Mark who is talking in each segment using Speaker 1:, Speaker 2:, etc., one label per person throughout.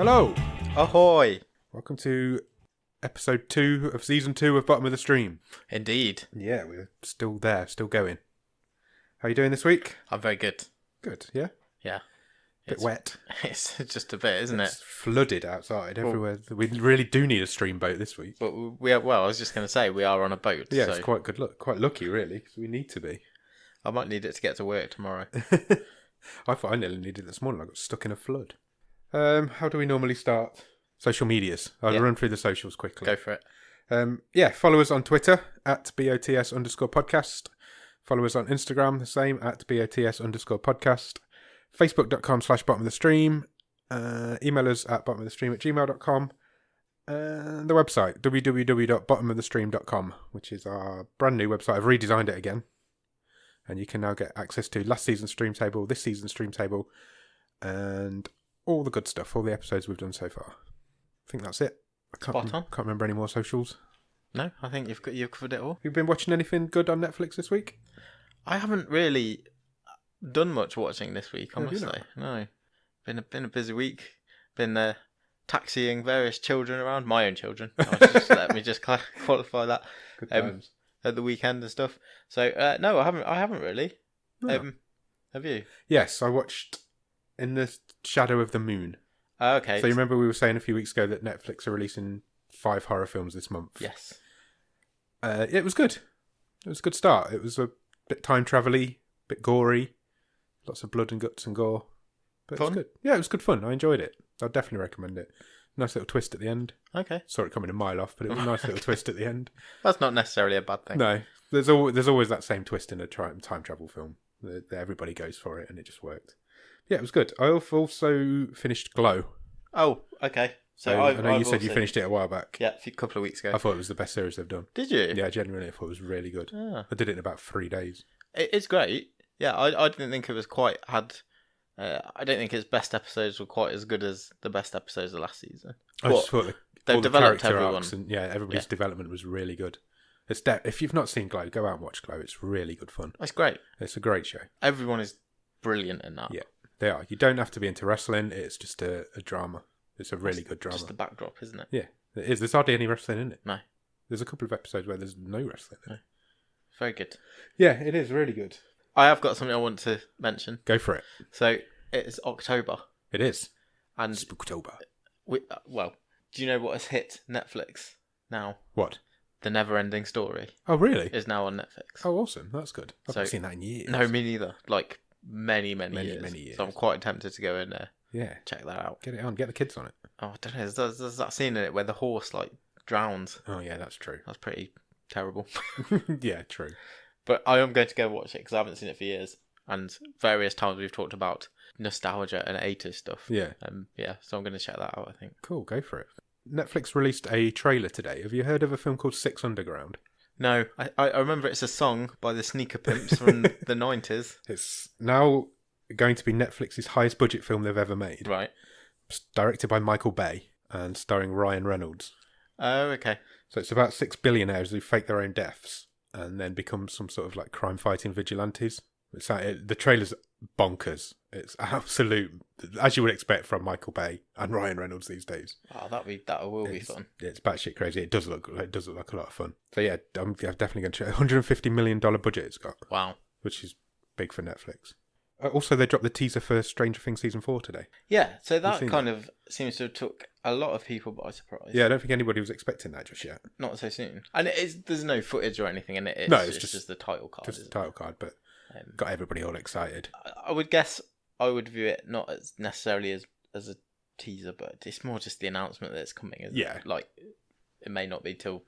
Speaker 1: Hello!
Speaker 2: Ahoy!
Speaker 1: Welcome to episode 2 of season 2 of Bottom of the Stream.
Speaker 2: Indeed.
Speaker 1: Yeah, we're still there, still going. How are you doing this week?
Speaker 2: I'm very good.
Speaker 1: Good, yeah?
Speaker 2: Yeah.
Speaker 1: Bit wet.
Speaker 2: It's just a bit, isn't
Speaker 1: It's
Speaker 2: it?
Speaker 1: flooded outside everywhere. We really do need a stream boat this week.
Speaker 2: But we are, well, I was just going to say, we are on a boat.
Speaker 1: Yeah,
Speaker 2: so
Speaker 1: it's quite good luck. Quite lucky, really, because we need to be.
Speaker 2: I might need it to get to work tomorrow.
Speaker 1: I thought I nearly needed it this morning. I got stuck in a flood. How do we normally start? Social medias. I'll run through the socials quickly.
Speaker 2: Go for it.
Speaker 1: Follow us on Twitter at BOTS_podcast. Follow us on Instagram, the same, at BOTS_podcast. Facebook.com/bottom of the stream. Email us at bottomofthestream@gmail.com. And the website, www.bottomofthestream.com, which is our brand new website. I've redesigned it again. And you can now get access to last season's stream table, this season's stream table, and all the good stuff, all the episodes we've done so far. I think that's it. Can't remember any more socials.
Speaker 2: No, I think you've covered it all.
Speaker 1: You've been watching anything good on Netflix this week?
Speaker 2: I haven't really done much watching this week, I
Speaker 1: Have
Speaker 2: must
Speaker 1: you
Speaker 2: say. No. Been a busy week. Been taxiing various children around. My own children. Let me just qualify that.
Speaker 1: Good times.
Speaker 2: At the weekend and stuff. So no, I haven't really.
Speaker 1: No.
Speaker 2: Have you?
Speaker 1: Yes, I watched In the Shadow of the Moon.
Speaker 2: Okay.
Speaker 1: So you remember we were saying a few weeks ago that Netflix are releasing 5 horror films this month?
Speaker 2: Yes.
Speaker 1: It was good. It was a good start. It was a bit time travel-y, bit gory, lots of blood and guts and gore. But
Speaker 2: Fun?
Speaker 1: It was good. Yeah, it was good fun. I enjoyed it. I'd definitely recommend it. Nice little twist at the end.
Speaker 2: Okay.
Speaker 1: Saw it coming a mile off, but it was a nice little twist at the end.
Speaker 2: That's not necessarily a bad thing.
Speaker 1: No, there's always that same twist in a time travel film. Everybody goes for it, and it just worked. Yeah, it was good. I've also finished Glow.
Speaker 2: Oh, okay. So
Speaker 1: I know you said you finished it a while back.
Speaker 2: Yeah, a couple of weeks ago.
Speaker 1: I thought it was the best series they've done.
Speaker 2: Did you?
Speaker 1: Yeah, genuinely, I thought it was really good.
Speaker 2: Ah.
Speaker 1: I did it in about 3 days.
Speaker 2: It's great. Yeah, I didn't think it was quite I don't think its best episodes were quite as good as the best episodes of last season.
Speaker 1: I just thought
Speaker 2: they've developed everyone.
Speaker 1: arcs and everybody's development was really good. If you've not seen Glow, go out and watch Glow. It's really good fun.
Speaker 2: It's great.
Speaker 1: It's a great show.
Speaker 2: Everyone is brilliant in that.
Speaker 1: Yeah, they are. You don't have to be into wrestling. It's just a drama. It's a really good drama.
Speaker 2: Just the backdrop, isn't it?
Speaker 1: Yeah, it is. There's hardly any wrestling in it.
Speaker 2: No.
Speaker 1: There's a couple of episodes where there's no wrestling in it.
Speaker 2: Very good.
Speaker 1: Yeah, it is really good.
Speaker 2: I have got something I want to mention.
Speaker 1: Go for it.
Speaker 2: So, it's October.
Speaker 1: It is.
Speaker 2: And
Speaker 1: Spooktober.
Speaker 2: Do you know what has hit Netflix now?
Speaker 1: What?
Speaker 2: The Never-Ending Story.
Speaker 1: Oh, really?
Speaker 2: Is now on Netflix.
Speaker 1: Oh, awesome. That's good. I've not seen that in years.
Speaker 2: No, me neither. Like, many years. So I'm quite tempted to go in there.
Speaker 1: Yeah.
Speaker 2: Check that out.
Speaker 1: Get it on. Get the kids on it.
Speaker 2: Oh, I don't know. There's that scene in it where the horse, drowns.
Speaker 1: Oh, yeah, that's true.
Speaker 2: That's pretty terrible.
Speaker 1: Yeah, true.
Speaker 2: But I am going to go watch it because I haven't seen it for years. And various times we've talked about nostalgia and 80s stuff.
Speaker 1: Yeah.
Speaker 2: So I'm going to check that out, I think.
Speaker 1: Cool, go for it. Netflix released a trailer today. Have you heard of a film called Six Underground?
Speaker 2: No, I remember it's a song by the Sneaker Pimps from the 90s.
Speaker 1: It's now going to be Netflix's highest budget film they've ever made.
Speaker 2: Right.
Speaker 1: It's directed by Michael Bay and starring Ryan Reynolds.
Speaker 2: Oh, okay.
Speaker 1: So it's about 6 billionaires who fake their own deaths and then become some sort of crime-fighting vigilantes. The trailer's bonkers. It's absolute, as you would expect from Michael Bay and Ryan Reynolds these days.
Speaker 2: Oh, that will be fun.
Speaker 1: It's batshit crazy. It does look like a lot of fun. So yeah, I'm definitely going to check. $150 million budget it's got.
Speaker 2: Wow.
Speaker 1: Which is big for Netflix. Also, they dropped the teaser for Stranger Things Season 4 today.
Speaker 2: Yeah, so that kind of seems to have took a lot of people by surprise.
Speaker 1: Yeah, I don't think anybody was expecting that just yet.
Speaker 2: Not so soon. And there's no footage or anything in it. It's just the title card.
Speaker 1: Just the title card, but got everybody all excited.
Speaker 2: I would guess I would view it not as necessarily as a teaser, but it's more just the announcement that it's coming.
Speaker 1: Yeah.
Speaker 2: It may not be till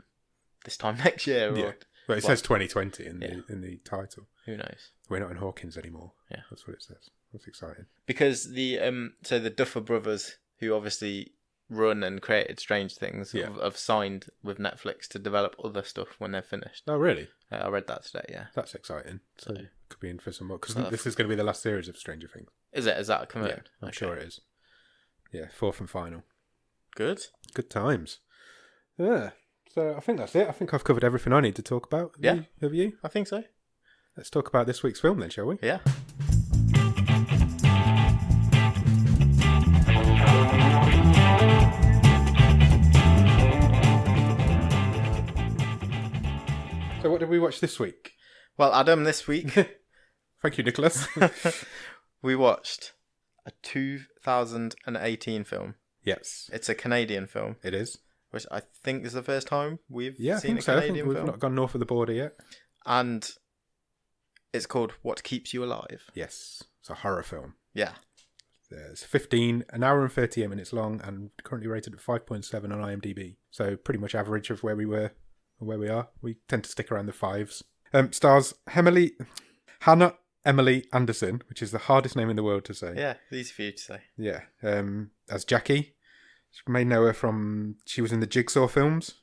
Speaker 2: this time next year.
Speaker 1: Yeah. Well, it says 2020 in the title.
Speaker 2: Who knows?
Speaker 1: We're not in Hawkins anymore.
Speaker 2: Yeah.
Speaker 1: That's what it says. That's exciting.
Speaker 2: Because the Duffer Brothers, who obviously run and created Strange Things, have signed with Netflix to develop other stuff when they're finished.
Speaker 1: Oh, really?
Speaker 2: I read that today, yeah.
Speaker 1: That's exciting. So could be in for some more. Because this is going to be the last series of Stranger Things.
Speaker 2: Is it? Is that confirmed?
Speaker 1: Yeah, I'm sure it is. Yeah, 4th and final.
Speaker 2: Good.
Speaker 1: Good times. Yeah. So I think that's it. I think I've covered everything I need to talk about. Have you?
Speaker 2: I think so.
Speaker 1: Let's talk about this week's film then, shall we?
Speaker 2: Yeah.
Speaker 1: So what did we watch this week?
Speaker 2: Well, Adam, this week
Speaker 1: Thank you, Nicholas.
Speaker 2: we watched a 2018 film.
Speaker 1: Yes,
Speaker 2: It's a Canadian film,
Speaker 1: it is.
Speaker 2: which I think is the first time we've
Speaker 1: Yeah, I
Speaker 2: seen
Speaker 1: think
Speaker 2: a
Speaker 1: so. I
Speaker 2: Canadian
Speaker 1: think we've
Speaker 2: film.
Speaker 1: not gone north of the border yet.
Speaker 2: And it's called What Keeps You Alive.
Speaker 1: Yes, it's a horror film.
Speaker 2: Yeah.
Speaker 1: It's 15, an hour and 38 minutes long, and currently rated at 5.7 on IMDb. So pretty much average of where we were or where we are. We tend to stick around the fives. Stars Hannah Emily Anderson, which is the hardest name in the world to say.
Speaker 2: Yeah, easy for you to say.
Speaker 1: Yeah. As Jackie. You may know her from, she was in the Jigsaw films,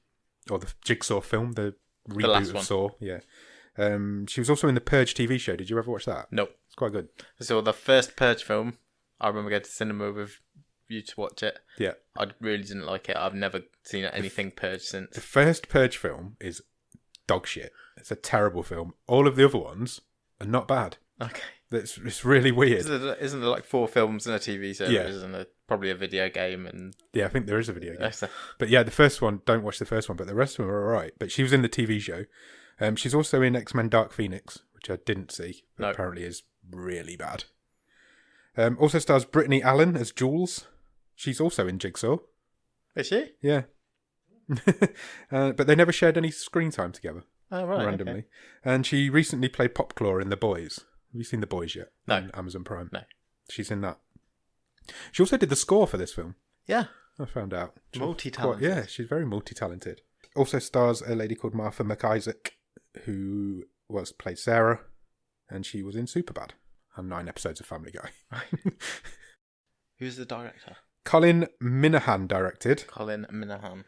Speaker 1: or the Jigsaw film, the reboot
Speaker 2: last
Speaker 1: of
Speaker 2: one.
Speaker 1: Saw. Yeah. She was also in the Purge TV show. Did you ever watch that?
Speaker 2: Nope.
Speaker 1: It's quite good.
Speaker 2: So the first Purge film, I remember going to cinema with you to watch it.
Speaker 1: Yeah.
Speaker 2: I really didn't like it. I've never seen anything Purge since.
Speaker 1: The first Purge film is dog shit. It's a terrible film. All of the other ones are not bad.
Speaker 2: Okay.
Speaker 1: It's really weird.
Speaker 2: Isn't there like 4 films and a TV series
Speaker 1: Yeah.
Speaker 2: and probably a video game and...
Speaker 1: Yeah, I think there is a video game.
Speaker 2: So-
Speaker 1: But yeah, the first one, don't watch the first one, but the rest of them are alright. But she was in the TV show. She's also in X-Men Dark Phoenix, which I didn't see, but
Speaker 2: No.
Speaker 1: apparently is really bad. Also stars Brittany Allen as Jules. She's also in Jigsaw.
Speaker 2: Is she?
Speaker 1: Yeah. But they never shared any screen time together,
Speaker 2: Oh, right.
Speaker 1: randomly.
Speaker 2: Okay.
Speaker 1: And she recently played Popclaw in The Boys. Have you seen The Boys yet?
Speaker 2: No.
Speaker 1: On Amazon Prime.
Speaker 2: No.
Speaker 1: She's in that. She also did the score for this film.
Speaker 2: Yeah.
Speaker 1: I found out.
Speaker 2: Multi-talented.
Speaker 1: Yeah, she's very multi-talented. Also stars a lady called Martha McIsaac, who played Sarah, and she was in Superbad and 9 episodes of Family Guy.
Speaker 2: Who's the director?
Speaker 1: Colin Minahan directed.
Speaker 2: Colin Minahan.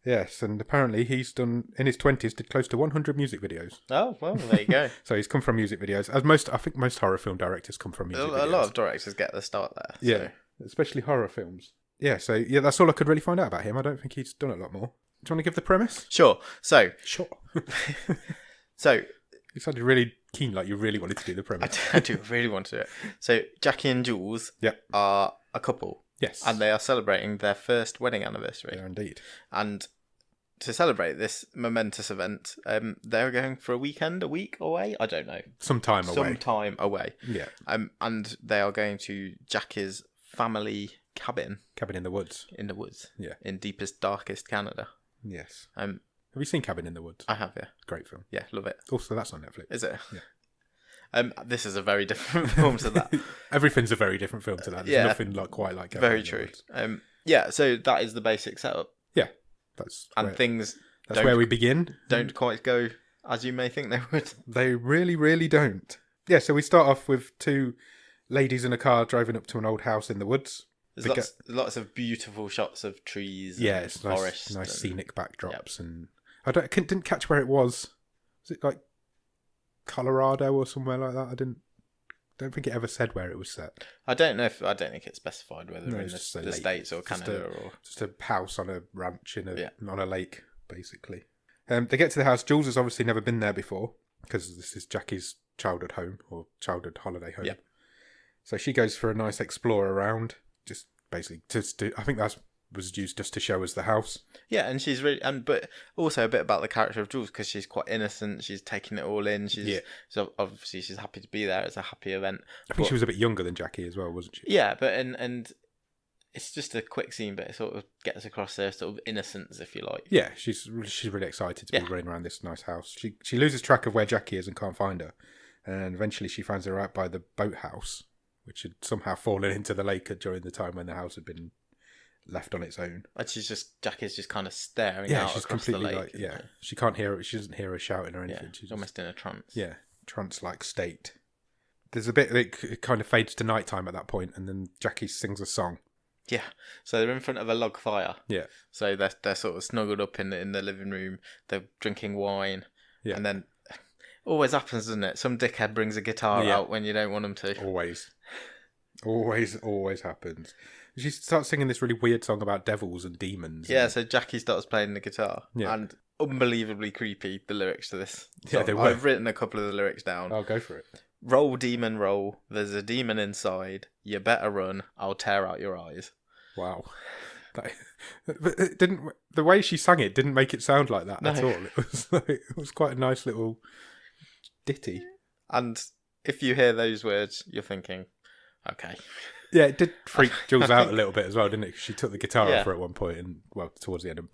Speaker 1: Yes, and apparently he's done, in his 20s, did close to 100 music videos.
Speaker 2: Oh, well, there you go.
Speaker 1: So he's come from music videos. I think most horror film directors come from music videos.
Speaker 2: A lot of directors get the start there.
Speaker 1: Yeah, especially horror films. Yeah, so yeah, that's all I could really find out about him. I don't think he's done a lot more. Do you want to give the premise?
Speaker 2: Sure. So,
Speaker 1: Sure.
Speaker 2: so
Speaker 1: You sounded really keen, like you really wanted to do the premise.
Speaker 2: I do really want to do it. So, Jackie and Jules are a couple.
Speaker 1: Yes.
Speaker 2: And they are celebrating their first wedding anniversary.
Speaker 1: Yeah, indeed.
Speaker 2: And to celebrate this momentous event, they're going for a week away? I don't know.
Speaker 1: Some time away. Yeah.
Speaker 2: And they are going to Jackie's family cabin.
Speaker 1: Cabin in the Woods.
Speaker 2: In the woods.
Speaker 1: Yeah.
Speaker 2: In deepest, darkest Canada.
Speaker 1: Yes.
Speaker 2: Have
Speaker 1: you seen Cabin in the Woods?
Speaker 2: I have, yeah.
Speaker 1: Great film.
Speaker 2: Yeah, love it.
Speaker 1: Also, that's on Netflix.
Speaker 2: Is it?
Speaker 1: Yeah.
Speaker 2: This is a very different film to that.
Speaker 1: Everything's a very different film to that. There's nothing quite like Cabin
Speaker 2: very
Speaker 1: in the
Speaker 2: true.
Speaker 1: Woods.
Speaker 2: Yeah, so that is the basic setup.
Speaker 1: Yeah.
Speaker 2: That's
Speaker 1: That's where we begin.
Speaker 2: Don't quite go as you may think they would.
Speaker 1: They really, really don't. Yeah, so we start off with 2 ladies in a car driving up to an old house in the woods.
Speaker 2: There's lots of beautiful shots of trees.
Speaker 1: Yeah,
Speaker 2: and
Speaker 1: it's
Speaker 2: forests.
Speaker 1: nice scenic backdrops, and I didn't catch where it was. Was it like Colorado or somewhere like that? I don't think it ever said where it was set.
Speaker 2: I don't think it's specified whether in
Speaker 1: it's
Speaker 2: the
Speaker 1: just a
Speaker 2: States or Canada or
Speaker 1: just a house on a ranch on a lake, basically. They get to the house. Jules has obviously never been there before because this is Jackie's childhood home or childhood holiday home.
Speaker 2: Yeah.
Speaker 1: So she goes for a nice explore around, just basically I think that was used just to show us the house.
Speaker 2: Yeah, and she's really but also a bit about the character of Jules because she's quite innocent. She's taking it all in. So obviously she's happy to be there. It's a happy event.
Speaker 1: I think she was a bit younger than Jackie as well, wasn't she?
Speaker 2: Yeah, but and it's just a quick scene, but it sort of gets across their sort of innocence, if you like.
Speaker 1: Yeah, she's really excited to be running around this nice house. She loses track of where Jackie is and can't find her, and eventually she finds her out by the boathouse, which had somehow fallen into the lake during the time when the house had been left on its own.
Speaker 2: And Jackie's just kind of staring out
Speaker 1: she's
Speaker 2: across
Speaker 1: completely
Speaker 2: the lake.
Speaker 1: She can't hear it. She doesn't hear her shouting or anything.
Speaker 2: Yeah,
Speaker 1: She's
Speaker 2: almost in a trance.
Speaker 1: Yeah, trance-like state. There's a bit it kind of fades to nighttime at that point, and then Jackie sings a song.
Speaker 2: Yeah, so they're in front of a log fire.
Speaker 1: Yeah.
Speaker 2: So they're sort of snuggled up in the living room. They're drinking wine. Yeah. And then always happens, doesn't it? Some dickhead brings a guitar out when you don't want them to. Always
Speaker 1: happens. She starts singing this really weird song about devils and demons.
Speaker 2: Yeah, so Jackie starts playing the guitar. Yeah. And unbelievably creepy, the lyrics to this.
Speaker 1: Yeah, they were.
Speaker 2: I've written a couple of the lyrics down.
Speaker 1: I'll go for it.
Speaker 2: Roll, demon, roll. There's a demon inside. You better run. I'll tear out your eyes.
Speaker 1: Wow. But it didn't. The way she sang it didn't make it sound like that at
Speaker 2: No.
Speaker 1: all. It was quite a nice little ditty.
Speaker 2: And if you hear those words, you're thinking, okay.
Speaker 1: Yeah, it did freak Jules out
Speaker 2: think-
Speaker 1: a little bit as well, didn't it? 'Cause she took the guitar
Speaker 2: Yeah.
Speaker 1: off her at one point, and towards the end, and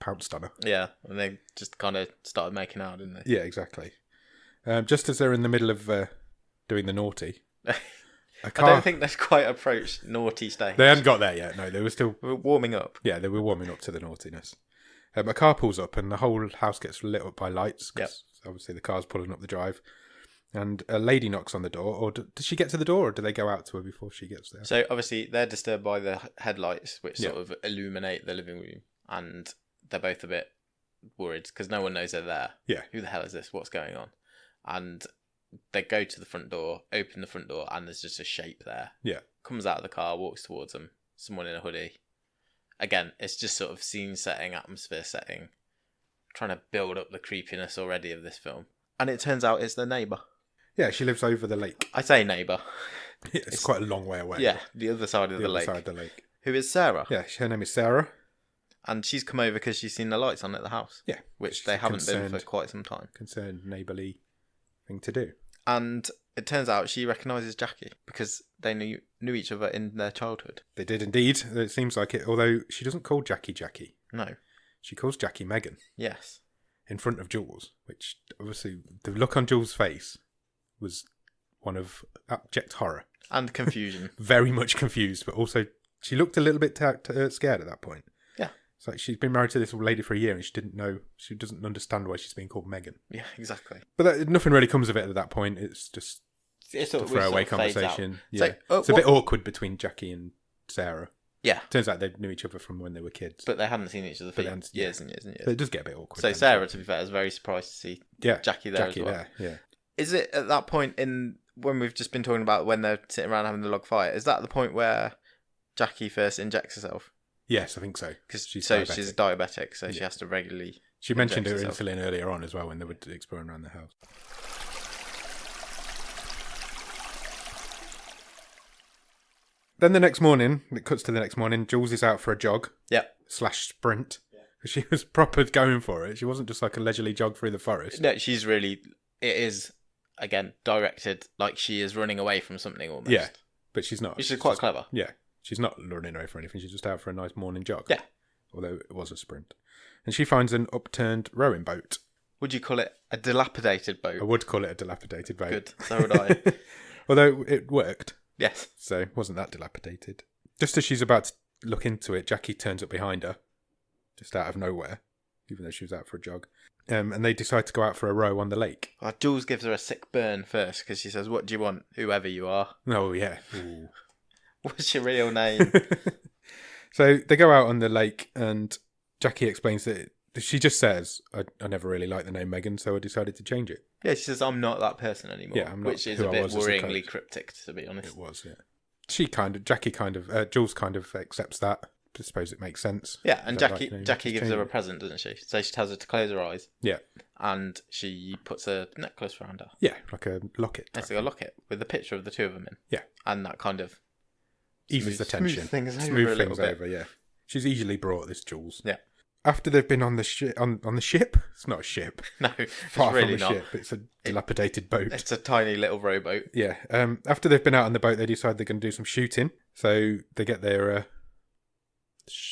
Speaker 1: pounced on her.
Speaker 2: Yeah, and they just kind of started making out, didn't they?
Speaker 1: Yeah, exactly. Just as they're in the middle of doing the naughty, a
Speaker 2: I
Speaker 1: car.
Speaker 2: don't think they've quite approached naughty stage.
Speaker 1: They hadn't got there yet. No, they were still.
Speaker 2: We're warming up.
Speaker 1: Yeah, they were warming up to the naughtiness. A car pulls up, and the whole house gets lit up by lights. 'Cause obviously the car's pulling up the drive. And a lady knocks on the door, or does she get to the door, or do they go out to her before she gets there?
Speaker 2: So obviously they're disturbed by the headlights, which sort of illuminate the living room, and they're both a bit worried because no one knows they're there.
Speaker 1: Yeah.
Speaker 2: Who the hell is this? What's going on? And they go to the front door, open the front door, and there's just a shape there.
Speaker 1: Yeah.
Speaker 2: Comes out of the car, walks towards them. Someone in a hoodie. Again, it's just sort of scene setting, atmosphere setting, trying to build up the creepiness already of this film. And it turns out it's their neighbour.
Speaker 1: Yeah, she lives over the lake.
Speaker 2: I say neighbour.
Speaker 1: It's quite a long way away.
Speaker 2: Yeah, the other side of the
Speaker 1: other
Speaker 2: lake.
Speaker 1: side of the lake.
Speaker 2: Who is Sarah.
Speaker 1: Yeah, her name is Sarah.
Speaker 2: And she's come over because she's seen the lights on at the house.
Speaker 1: Yeah.
Speaker 2: Which
Speaker 1: She's
Speaker 2: they
Speaker 1: a
Speaker 2: haven't been for
Speaker 1: concerned-
Speaker 2: quite some time.
Speaker 1: Concerned, neighbourly thing to do.
Speaker 2: And it turns out she recognises Jackie because they knew each other in their childhood.
Speaker 1: They did indeed. It seems like it, although she doesn't call Jackie.
Speaker 2: No.
Speaker 1: She calls Jackie Megan
Speaker 2: Yes.
Speaker 1: in front of Jules, which obviously the look on Jules' face was one of abject horror.
Speaker 2: And confusion.
Speaker 1: Very much confused, but also she looked a little bit scared at that point.
Speaker 2: Yeah.
Speaker 1: It's like she's been married to this lady for a year and she doesn't understand why she's being called Megan.
Speaker 2: Yeah, exactly.
Speaker 1: But nothing really comes of it at that point. It's just
Speaker 2: It's
Speaker 1: a throwaway conversation. Yeah.
Speaker 2: So,
Speaker 1: it's a bit awkward between Jackie and Sarah.
Speaker 2: Yeah.
Speaker 1: Turns out they knew each other from when they were kids.
Speaker 2: But they hadn't seen each other for
Speaker 1: But then-
Speaker 2: years and years and years.
Speaker 1: So it does get a bit awkward.
Speaker 2: So
Speaker 1: then.
Speaker 2: Sarah, to be fair, is very surprised to see
Speaker 1: Yeah.
Speaker 2: Jackie there as well.
Speaker 1: there, yeah.
Speaker 2: Is it at that point when we've just been talking about when they're sitting around having the log fire, is that the point where Jackie first injects herself?
Speaker 1: Yes, I think so.
Speaker 2: Because
Speaker 1: she's
Speaker 2: she's diabetic, so she has to regularly.
Speaker 1: She mentioned her
Speaker 2: inject herself.
Speaker 1: insulin earlier on as well when they were exploring around the house. Then the next morning, it cuts to the next morning, Jules is out for a jog.
Speaker 2: Yep.
Speaker 1: /sprint. Because she was proper going for it. She wasn't just like a leisurely jog through the forest.
Speaker 2: No, she's really. It is, again, directed like she is running away from something almost.
Speaker 1: Yeah. But she's not.
Speaker 2: Which is quite clever.
Speaker 1: Yeah. She's not running away from anything. She's just out for a nice morning jog.
Speaker 2: Yeah.
Speaker 1: Although it was a sprint. And she finds an upturned rowing boat.
Speaker 2: Would you call it a dilapidated boat?
Speaker 1: I would call it a dilapidated boat.
Speaker 2: Good. So would I.
Speaker 1: Although it worked.
Speaker 2: Yes.
Speaker 1: So it wasn't that dilapidated. Just as she's about to look into it, Jackie turns up behind her. Just out of nowhere. Even though she was out for a jog. And they decide to go out for a row on the lake.
Speaker 2: Jules gives her a sick burn first because she says, "What do you want, whoever you are?"
Speaker 1: Oh, yeah. Ooh.
Speaker 2: What's your real name?
Speaker 1: So they go out on the lake and Jackie explains that she just says, I never really liked the name Megan, so I decided to change it.
Speaker 2: Yeah, she says, "I'm not that person anymore."
Speaker 1: Yeah, I'm not
Speaker 2: which is
Speaker 1: who
Speaker 2: a
Speaker 1: I
Speaker 2: bit
Speaker 1: was as a
Speaker 2: worryingly
Speaker 1: coach.
Speaker 2: cryptic, to be honest.
Speaker 1: It was, yeah. Jules kind of accepts that. I suppose it makes sense.
Speaker 2: Yeah, and
Speaker 1: Don't like the name,
Speaker 2: Jackie
Speaker 1: just
Speaker 2: gives her a
Speaker 1: change it.
Speaker 2: present, doesn't she? So she tells her to close her eyes.
Speaker 1: Yeah.
Speaker 2: And she puts a necklace around her.
Speaker 1: Yeah, like a locket.
Speaker 2: It's like a locket with a picture of the two of them in.
Speaker 1: Yeah.
Speaker 2: And that kind of
Speaker 1: Eases the tension.
Speaker 2: Smooth things
Speaker 1: Smooth
Speaker 2: over a little
Speaker 1: things
Speaker 2: bit.
Speaker 1: over, yeah. She's easily brought, this Jules.
Speaker 2: Yeah.
Speaker 1: After they've been on the on the ship, it's not a ship.
Speaker 2: No, it's
Speaker 1: Far
Speaker 2: really
Speaker 1: from a
Speaker 2: not.
Speaker 1: ship. It's a dilapidated boat.
Speaker 2: It's a tiny little rowboat.
Speaker 1: Yeah. After they've been out on the boat, they decide they're going to do some shooting. So they get their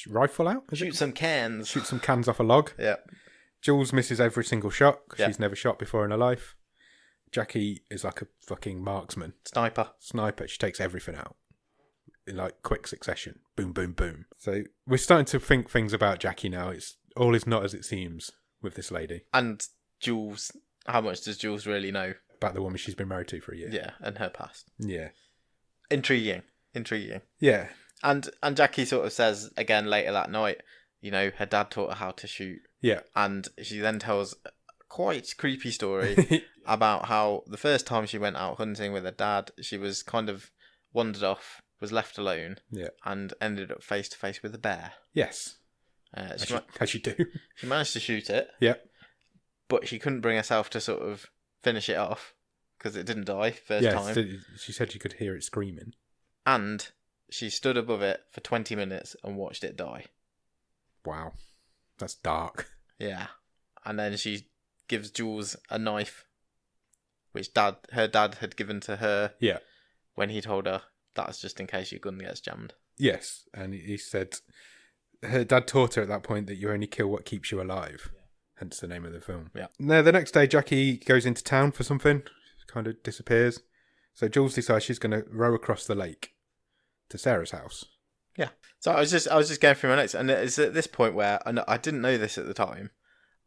Speaker 1: rifle out.
Speaker 2: Shoot some cans.
Speaker 1: Shoot some cans off a log.
Speaker 2: Yeah.
Speaker 1: Jules misses every single shot 'cause
Speaker 2: Yeah.
Speaker 1: she's never shot before in her life. Jackie is like a fucking marksman.
Speaker 2: Sniper.
Speaker 1: Sniper. She takes everything out in like quick succession. Boom, boom, boom. So we're starting to think things about Jackie now. It's all is not as it seems with this lady.
Speaker 2: And Jules, how much does Jules really know?
Speaker 1: About the woman she's been married to for a year.
Speaker 2: Yeah, and her past.
Speaker 1: Yeah.
Speaker 2: Intriguing.
Speaker 1: Yeah.
Speaker 2: And Jackie sort of says again later that night, her dad taught her how to shoot.
Speaker 1: Yeah.
Speaker 2: And she then tells a quite creepy story about how the first time she went out hunting with her dad, she was kind of wandered off, was left alone,
Speaker 1: Yeah.
Speaker 2: and ended up face to face with a bear.
Speaker 1: Yes. As you do.
Speaker 2: She managed to shoot it,
Speaker 1: Yeah.
Speaker 2: but she couldn't bring herself to sort of finish it off because it didn't die first
Speaker 1: Yeah.
Speaker 2: time.
Speaker 1: She said she could hear it screaming.
Speaker 2: And she stood above it for 20 minutes and watched it die.
Speaker 1: Wow. That's dark.
Speaker 2: Yeah. And then she gives Jules a knife, which her dad had given to her
Speaker 1: Yeah.
Speaker 2: when he told her that's just in case your gun gets jammed.
Speaker 1: Yes. And he said her dad taught her at that point that you only kill what keeps you alive. Yeah. Hence the name of the film.
Speaker 2: Yeah.
Speaker 1: Now, the next day, Jackie goes into town for something. Kind of disappears. So Jules decides she's going to row across the lake to Sarah's house.
Speaker 2: Yeah. So I was just going through my notes, and it's at this point where I didn't know this at the time.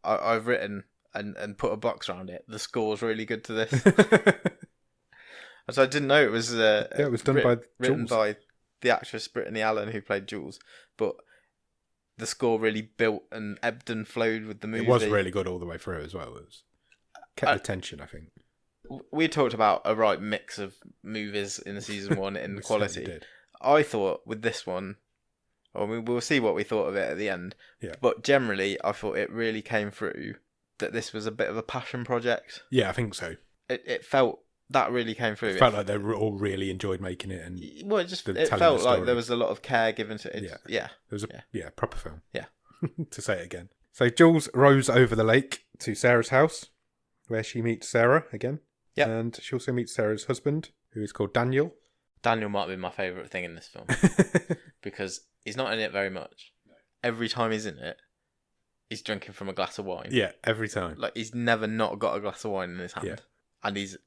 Speaker 2: I've written and put a box around it. The score's really good to this. So I didn't know it was.
Speaker 1: It was
Speaker 2: written
Speaker 1: Jules.
Speaker 2: by the actress Brittany Allen who played Jules, but the score really built and ebbed and flowed with the movie.
Speaker 1: It was really good all the way through as well. It was kept the tension, I think.
Speaker 2: We talked about a right mix of movies in season 1 in quality.
Speaker 1: Did.
Speaker 2: I thought with this one, we'll see what we thought of it at the end.
Speaker 1: Yeah.
Speaker 2: But generally, I thought it really came through that this was a bit of a passion project.
Speaker 1: Yeah, I think so.
Speaker 2: It felt that really came through.
Speaker 1: It felt like they all really enjoyed making it, and
Speaker 2: it felt like there was a lot of care given to it. Yeah.
Speaker 1: It was a proper film.
Speaker 2: Yeah.
Speaker 1: To say it again. So Jules rows over the lake to Sarah's house, where she meets Sarah again.
Speaker 2: Yeah.
Speaker 1: And she also meets Sarah's husband, who is called Daniel.
Speaker 2: Daniel might be my favourite thing in this film. Because he's not in it very much. Every time he's in it, he's drinking from a glass of wine.
Speaker 1: Yeah, every time.
Speaker 2: Like, he's never not got a glass of wine in his hand.
Speaker 1: Yeah.
Speaker 2: And he's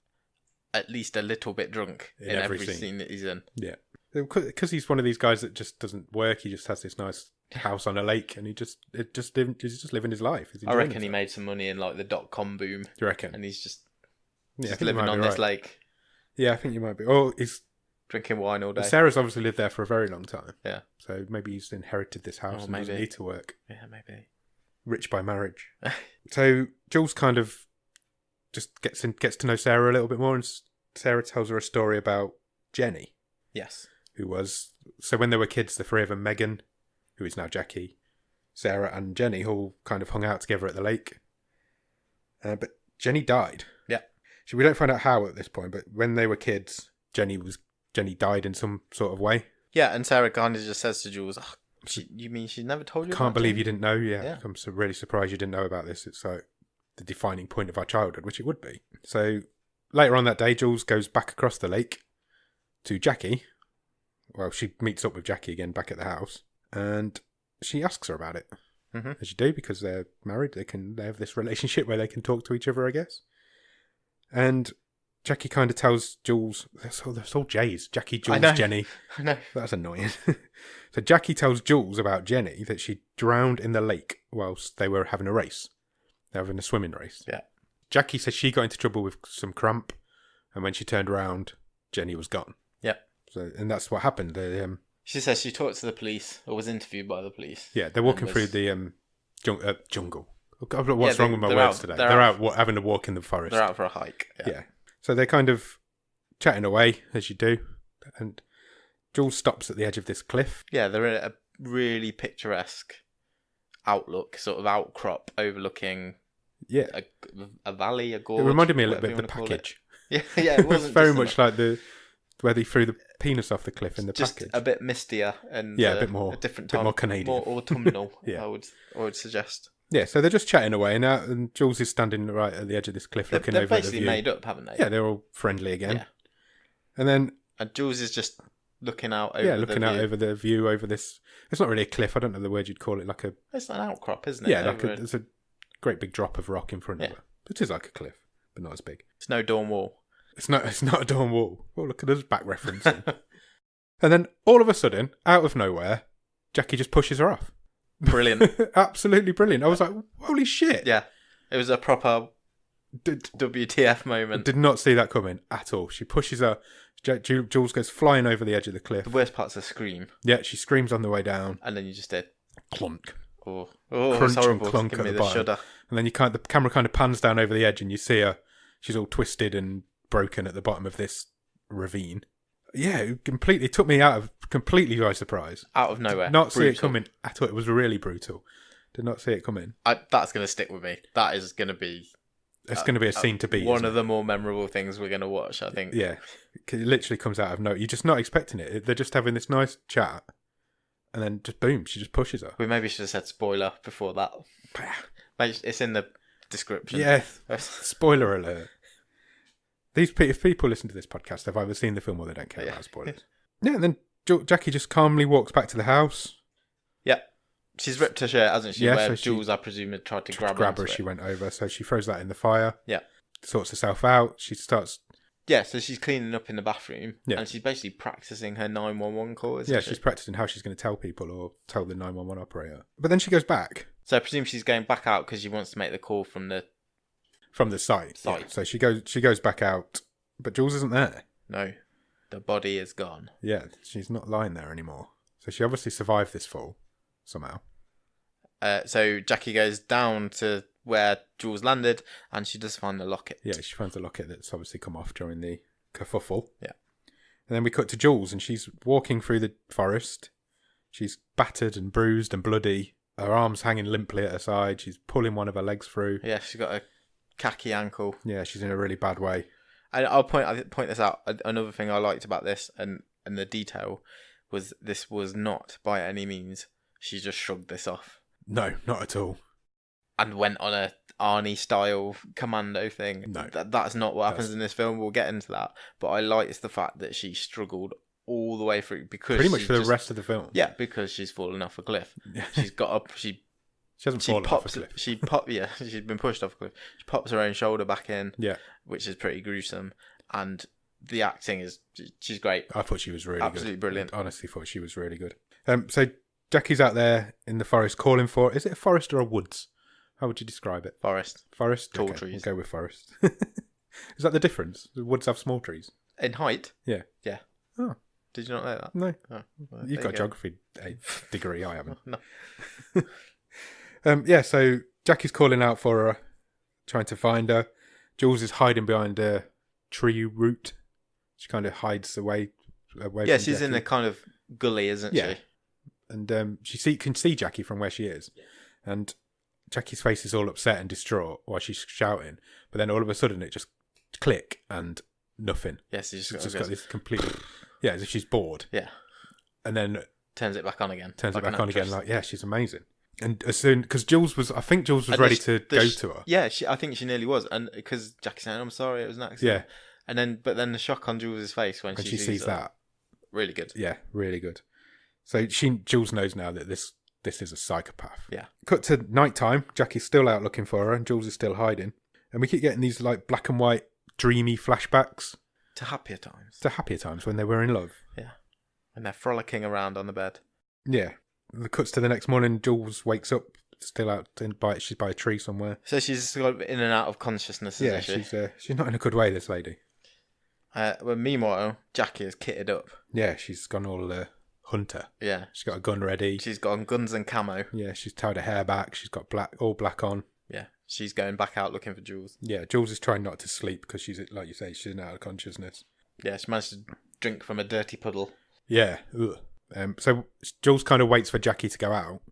Speaker 2: at least a little bit drunk in every scene that he's in.
Speaker 1: Yeah. Because he's one of these guys that just doesn't work. He just has this nice house on a lake, and he's just living his life.
Speaker 2: I reckon he made some money in like the .com boom.
Speaker 1: Do you reckon?
Speaker 2: And he's just
Speaker 1: Yeah,
Speaker 2: living on this lake.
Speaker 1: Yeah, I think you might be. Oh, he's
Speaker 2: drinking wine all day.
Speaker 1: Sarah's obviously lived there for a very long time.
Speaker 2: Yeah.
Speaker 1: So maybe he's inherited this house and doesn't need to work.
Speaker 2: Yeah, maybe.
Speaker 1: Rich by marriage. So Jules kind of just gets to know Sarah a little bit more, and Sarah tells her a story about Jenny.
Speaker 2: Yes.
Speaker 1: Who was... So when they were kids, the three of them, Megan, who is now Jackie, Sarah and Jenny, all kind of hung out together at the lake. But Jenny died.
Speaker 2: Yeah.
Speaker 1: We don't find out how at this point, but when they were kids, Jenny died in some sort of way.
Speaker 2: Yeah, and Sarah kind of just says to Jules, you mean she never told you
Speaker 1: Can't believe
Speaker 2: Jenny?
Speaker 1: You didn't know. Yeah. I'm so really surprised you didn't know about this. It's like the defining point of our childhood, which it would be. So later on that day, Jules goes back across the lake to Jackie. Well, she meets up with Jackie again back at the house, and she asks her about it.
Speaker 2: Mm-hmm.
Speaker 1: As you do, because they're married, they have this relationship where they can talk to each other, I guess. And Jackie kind of tells Jules, that's all J's. Jackie, Jules, Jenny.
Speaker 2: I know.
Speaker 1: That's annoying. So Jackie tells Jules about Jenny that she drowned in the lake whilst they were having a race. They were having a swimming race.
Speaker 2: Yeah.
Speaker 1: Jackie says she got into trouble with some cramp, and when she turned around, Jenny was gone.
Speaker 2: Yeah.
Speaker 1: So, and that's what happened.
Speaker 2: She says she talked to the police, or was interviewed by the police.
Speaker 1: Yeah, they're walking through the jungle. What's wrong with my words today? They're out having a walk in the forest.
Speaker 2: They're out for a hike.
Speaker 1: Yeah. So they're kind of chatting away, as you do. And Jules stops at the edge of this cliff.
Speaker 2: Yeah, they're in a really picturesque outlook, sort of outcrop overlooking a valley, a gorge.
Speaker 1: It reminded me a little bit of The Package.
Speaker 2: Yeah, it wasn't
Speaker 1: very much like where they threw the penis off the cliff in The Package.
Speaker 2: Just a bit mistier and
Speaker 1: a bit more,
Speaker 2: a different
Speaker 1: bit
Speaker 2: time,
Speaker 1: more Canadian,
Speaker 2: more autumnal.
Speaker 1: Yeah.
Speaker 2: I would suggest.
Speaker 1: Yeah, so they're just chatting away, and Jules is standing right at the edge of this cliff, looking over the view.
Speaker 2: They've basically made up, haven't they?
Speaker 1: Yeah, they're all friendly again.
Speaker 2: Yeah.
Speaker 1: And
Speaker 2: Jules is just looking out over
Speaker 1: over the view over this. It's not really a cliff. I don't know the word you'd call it.
Speaker 2: It's an outcrop, isn't it?
Speaker 1: Yeah, there's a great big drop of rock in front of it. It is like a cliff, but not as big.
Speaker 2: It's no dorm wall.
Speaker 1: It's not a dorm wall. Oh, look at us back referencing. And then all of a sudden, out of nowhere, Jackie just pushes her off.
Speaker 2: Brilliant.
Speaker 1: Absolutely brilliant. I was like, holy shit.
Speaker 2: Yeah. It was a proper WTF moment.
Speaker 1: Did not see that coming at all. She pushes her. Jules goes flying over the edge of the cliff.
Speaker 2: The worst part's a scream.
Speaker 1: Yeah, she screams on the way down.
Speaker 2: And then you just did
Speaker 1: clunk.
Speaker 2: Oh,
Speaker 1: crunch
Speaker 2: it's horrible.
Speaker 1: and clunk
Speaker 2: Give
Speaker 1: at
Speaker 2: me
Speaker 1: the
Speaker 2: the
Speaker 1: bottom.
Speaker 2: shudder.
Speaker 1: And then the camera kind of pans down over the edge, and you see her. She's all twisted and broken at the bottom of this ravine. Yeah, it took me completely by surprise.
Speaker 2: Out of nowhere.
Speaker 1: Did not see it coming at all. It was really brutal. Did not see it coming.
Speaker 2: That's going to stick with me. That is going to be
Speaker 1: It's going to be a scene to beat.
Speaker 2: One of the more memorable things we're going to watch, I think.
Speaker 1: Yeah. It literally comes out of nowhere. You're just not expecting it. They're just having this nice chat. And then just boom, she just pushes her.
Speaker 2: We maybe should have said spoiler before that. It's in the description.
Speaker 1: Yeah. Spoiler alert. If people listen to this podcast, they've either seen the film or they don't care about spoilers. Yeah, and then Jackie just calmly walks back to the house.
Speaker 2: Yeah. She's ripped her shirt, hasn't she?
Speaker 1: Yeah,
Speaker 2: Where
Speaker 1: so
Speaker 2: Jules, I presume, had tried to grab
Speaker 1: her as she went over. So she throws that in the fire.
Speaker 2: Yeah.
Speaker 1: Sorts herself out. She starts...
Speaker 2: Yeah, so she's cleaning up in the bathroom.
Speaker 1: Yeah.
Speaker 2: And she's basically practicing her 911 call, isn't she?
Speaker 1: She's practicing how she's going to tell people or tell the 911 operator. But then she goes back.
Speaker 2: So I presume she's going back out because she wants to make the call from the
Speaker 1: site. Yeah. So she goes back out, but Jules isn't there.
Speaker 2: No, the body is gone.
Speaker 1: Yeah, she's not lying there anymore. So she obviously survived this fall somehow.
Speaker 2: So Jackie goes down to where Jules landed, and she does find the locket.
Speaker 1: Yeah, she finds the locket that's obviously come off during the kerfuffle.
Speaker 2: Yeah.
Speaker 1: And then we cut to Jules, and she's walking through the forest. She's battered and bruised and bloody. Her arms hanging limply at her side. She's pulling one of her legs through.
Speaker 2: Yeah, she's got a khaki ankle.
Speaker 1: Yeah, she's in a really bad way.
Speaker 2: And I'll point this out. Another thing I liked about this and the detail was this was not by any means. She just shrugged this off.
Speaker 1: No, not at all.
Speaker 2: And went on a Arnie style commando thing.
Speaker 1: No.
Speaker 2: That's not what happens in this film. We'll get into that. But I liked the fact that she struggled all the way through because
Speaker 1: pretty much for the rest of the film.
Speaker 2: Yeah, because she's fallen off a cliff. She's got up. She
Speaker 1: hasn't fallen off a cliff.
Speaker 2: She's been pushed off a cliff. She pops her own shoulder back in.
Speaker 1: Yeah,
Speaker 2: which is pretty gruesome. And the acting she's great.
Speaker 1: I thought she was really
Speaker 2: absolutely
Speaker 1: good.
Speaker 2: Brilliant.
Speaker 1: I honestly thought she was really good. So Jackie's out there in the forest calling for. Is it a forest or a woods? How would you describe it?
Speaker 2: Forest.
Speaker 1: Tall
Speaker 2: trees.
Speaker 1: We'll go with forest. Is that the difference? The woods have small trees.
Speaker 2: In height?
Speaker 1: Yeah.
Speaker 2: Yeah.
Speaker 1: Oh.
Speaker 2: Did you not know that?
Speaker 1: No.
Speaker 2: Oh, well,
Speaker 1: you've got a geography degree. I haven't.
Speaker 2: No.
Speaker 1: So Jackie's calling out for her, trying to find her. Jules is hiding behind a tree root. She kind of hides away
Speaker 2: yeah,
Speaker 1: from
Speaker 2: she's
Speaker 1: Jackie.
Speaker 2: in a kind of gully, isn't she?
Speaker 1: And she can see Jackie from where she is. Yeah. And Jackie's face is all upset and distraught while she's shouting. But then all of a sudden it just click and nothing.
Speaker 2: Yes, she's
Speaker 1: just got this completely... Yeah, as if she's bored.
Speaker 2: Yeah.
Speaker 1: And then...
Speaker 2: Turns it back on again.
Speaker 1: Like, she's amazing. And as soon... Because I think Jules was ready to go to her.
Speaker 2: Yeah, I think she nearly was. And because Jackie's saying, I'm sorry, it was an accident. Yeah. But then the shock on Jules' face when she sees that. Really good.
Speaker 1: Yeah, really good. So Jules knows now that this is a psychopath.
Speaker 2: Yeah.
Speaker 1: Cut to nighttime. Jackie's still out looking for her and Jules is still hiding. And we keep getting these like black and white dreamy flashbacks.
Speaker 2: To happier times.
Speaker 1: To happier times when they were in love.
Speaker 2: Yeah. And they're frolicking around on the bed.
Speaker 1: Yeah. The cuts to the next morning. Jules wakes up, still out she's by a tree somewhere.
Speaker 2: So she's got in and out of consciousness, isn't she?
Speaker 1: She's not in a good way, this lady.
Speaker 2: Well, meanwhile, Jackie is kitted up.
Speaker 1: Yeah, she's gone all hunter.
Speaker 2: Yeah.
Speaker 1: She's got a gun ready.
Speaker 2: She's got guns and camo.
Speaker 1: Yeah, she's tied her hair back. She's got all black on.
Speaker 2: Yeah, she's going back out looking for Jules.
Speaker 1: Yeah, Jules is trying not to sleep because she's, like you say, she's out of consciousness.
Speaker 2: Yeah, she managed to drink from a dirty puddle.
Speaker 1: Yeah. So Jules kind of waits for Jackie to go out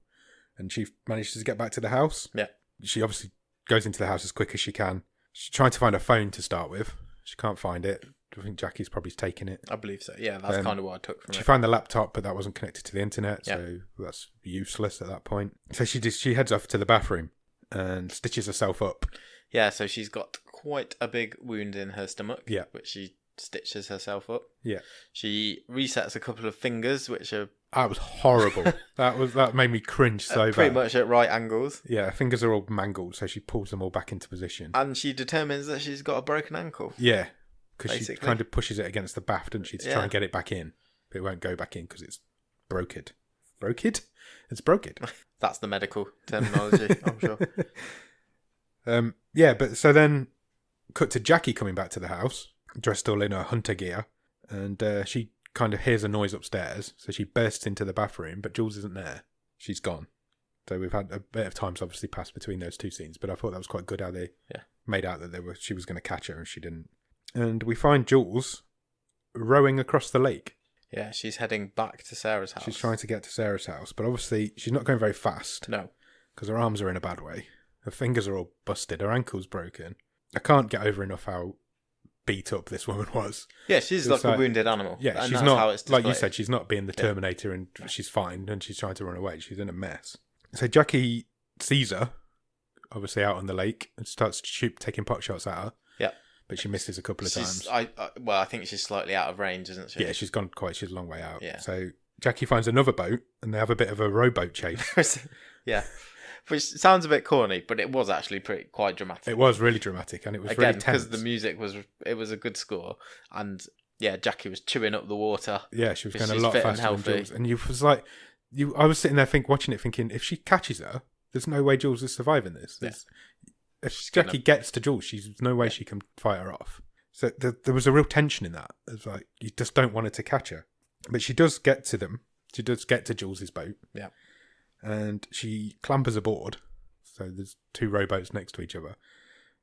Speaker 1: and she manages to get back to the house.
Speaker 2: Yeah.
Speaker 1: She obviously goes into the house as quick as she can. She's trying to find her phone to start with. She can't find it. I think Jackie's probably taken it.
Speaker 2: I believe so. Yeah, that's kind of what I took from it.
Speaker 1: She found the laptop, but that wasn't connected to the internet, so that's useless at that point. So she heads off to the bathroom and stitches herself up.
Speaker 2: Yeah, so she's got quite a big wound in her stomach, which she stitches herself up.
Speaker 1: Yeah.
Speaker 2: She resets a couple of fingers, which are...
Speaker 1: That was horrible. that made me cringe so bad.
Speaker 2: Pretty much at right angles.
Speaker 1: Yeah, her fingers are all mangled, so she pulls them all back into position.
Speaker 2: And she determines that she's got a broken ankle.
Speaker 1: Yeah. Because she kind of pushes it against the bath, doesn't she, to try and get it back in. But it won't go back in because it's broken. Broken? It's broken.
Speaker 2: That's the medical terminology, I'm sure.
Speaker 1: But so then cut to Jackie coming back to the house, dressed all in her hunter gear, and she kind of hears a noise upstairs, so she bursts into the bathroom, but Jules isn't there. She's gone. So we've had a bit of time's obviously passed between those two scenes, but I thought that was quite good how they made out that she was going to catch her and she didn't. And we find Jules rowing across the lake.
Speaker 2: Yeah, she's heading back to Sarah's house.
Speaker 1: She's trying to get to Sarah's house, but obviously she's not going very fast.
Speaker 2: No.
Speaker 1: Because her arms are in a bad way. Her fingers are all busted. Her ankle's broken. I can't get over enough how beat up this woman was.
Speaker 2: Yeah, she's like a wounded animal.
Speaker 1: Yeah,
Speaker 2: and
Speaker 1: she's
Speaker 2: that's
Speaker 1: not,
Speaker 2: how it's
Speaker 1: like you
Speaker 2: displayed.
Speaker 1: said, she's not being the Terminator and she's fine and she's trying to run away. She's in a mess. So Jackie sees her, obviously out on the lake, and starts taking pot shots at her.
Speaker 2: Yeah.
Speaker 1: But she misses a couple of times.
Speaker 2: I think she's slightly out of range, isn't she?
Speaker 1: Yeah, she's a long way out.
Speaker 2: Yeah.
Speaker 1: So Jackie finds another boat and they have a bit of a rowboat chase.
Speaker 2: Yeah. Which sounds a bit corny, but it was actually quite dramatic.
Speaker 1: It was really dramatic and it was
Speaker 2: Again,
Speaker 1: really tense.
Speaker 2: because the music was a good score, and yeah, Jackie was chewing up the water.
Speaker 1: Yeah, she was going a
Speaker 2: she's
Speaker 1: lot
Speaker 2: fit
Speaker 1: faster
Speaker 2: and
Speaker 1: than
Speaker 2: healthy.
Speaker 1: Jules. And you was like, I was sitting there watching it thinking, if she catches her, there's no way Jules is surviving this.
Speaker 2: Yeah.
Speaker 1: If Jackie gets to Jules, there's no way she can fight her off. So there was a real tension in that. It's like, you just don't want her to catch her. But she does get to them. She does get to Jules's boat.
Speaker 2: Yeah.
Speaker 1: And she clambers aboard. So there's two rowboats next to each other.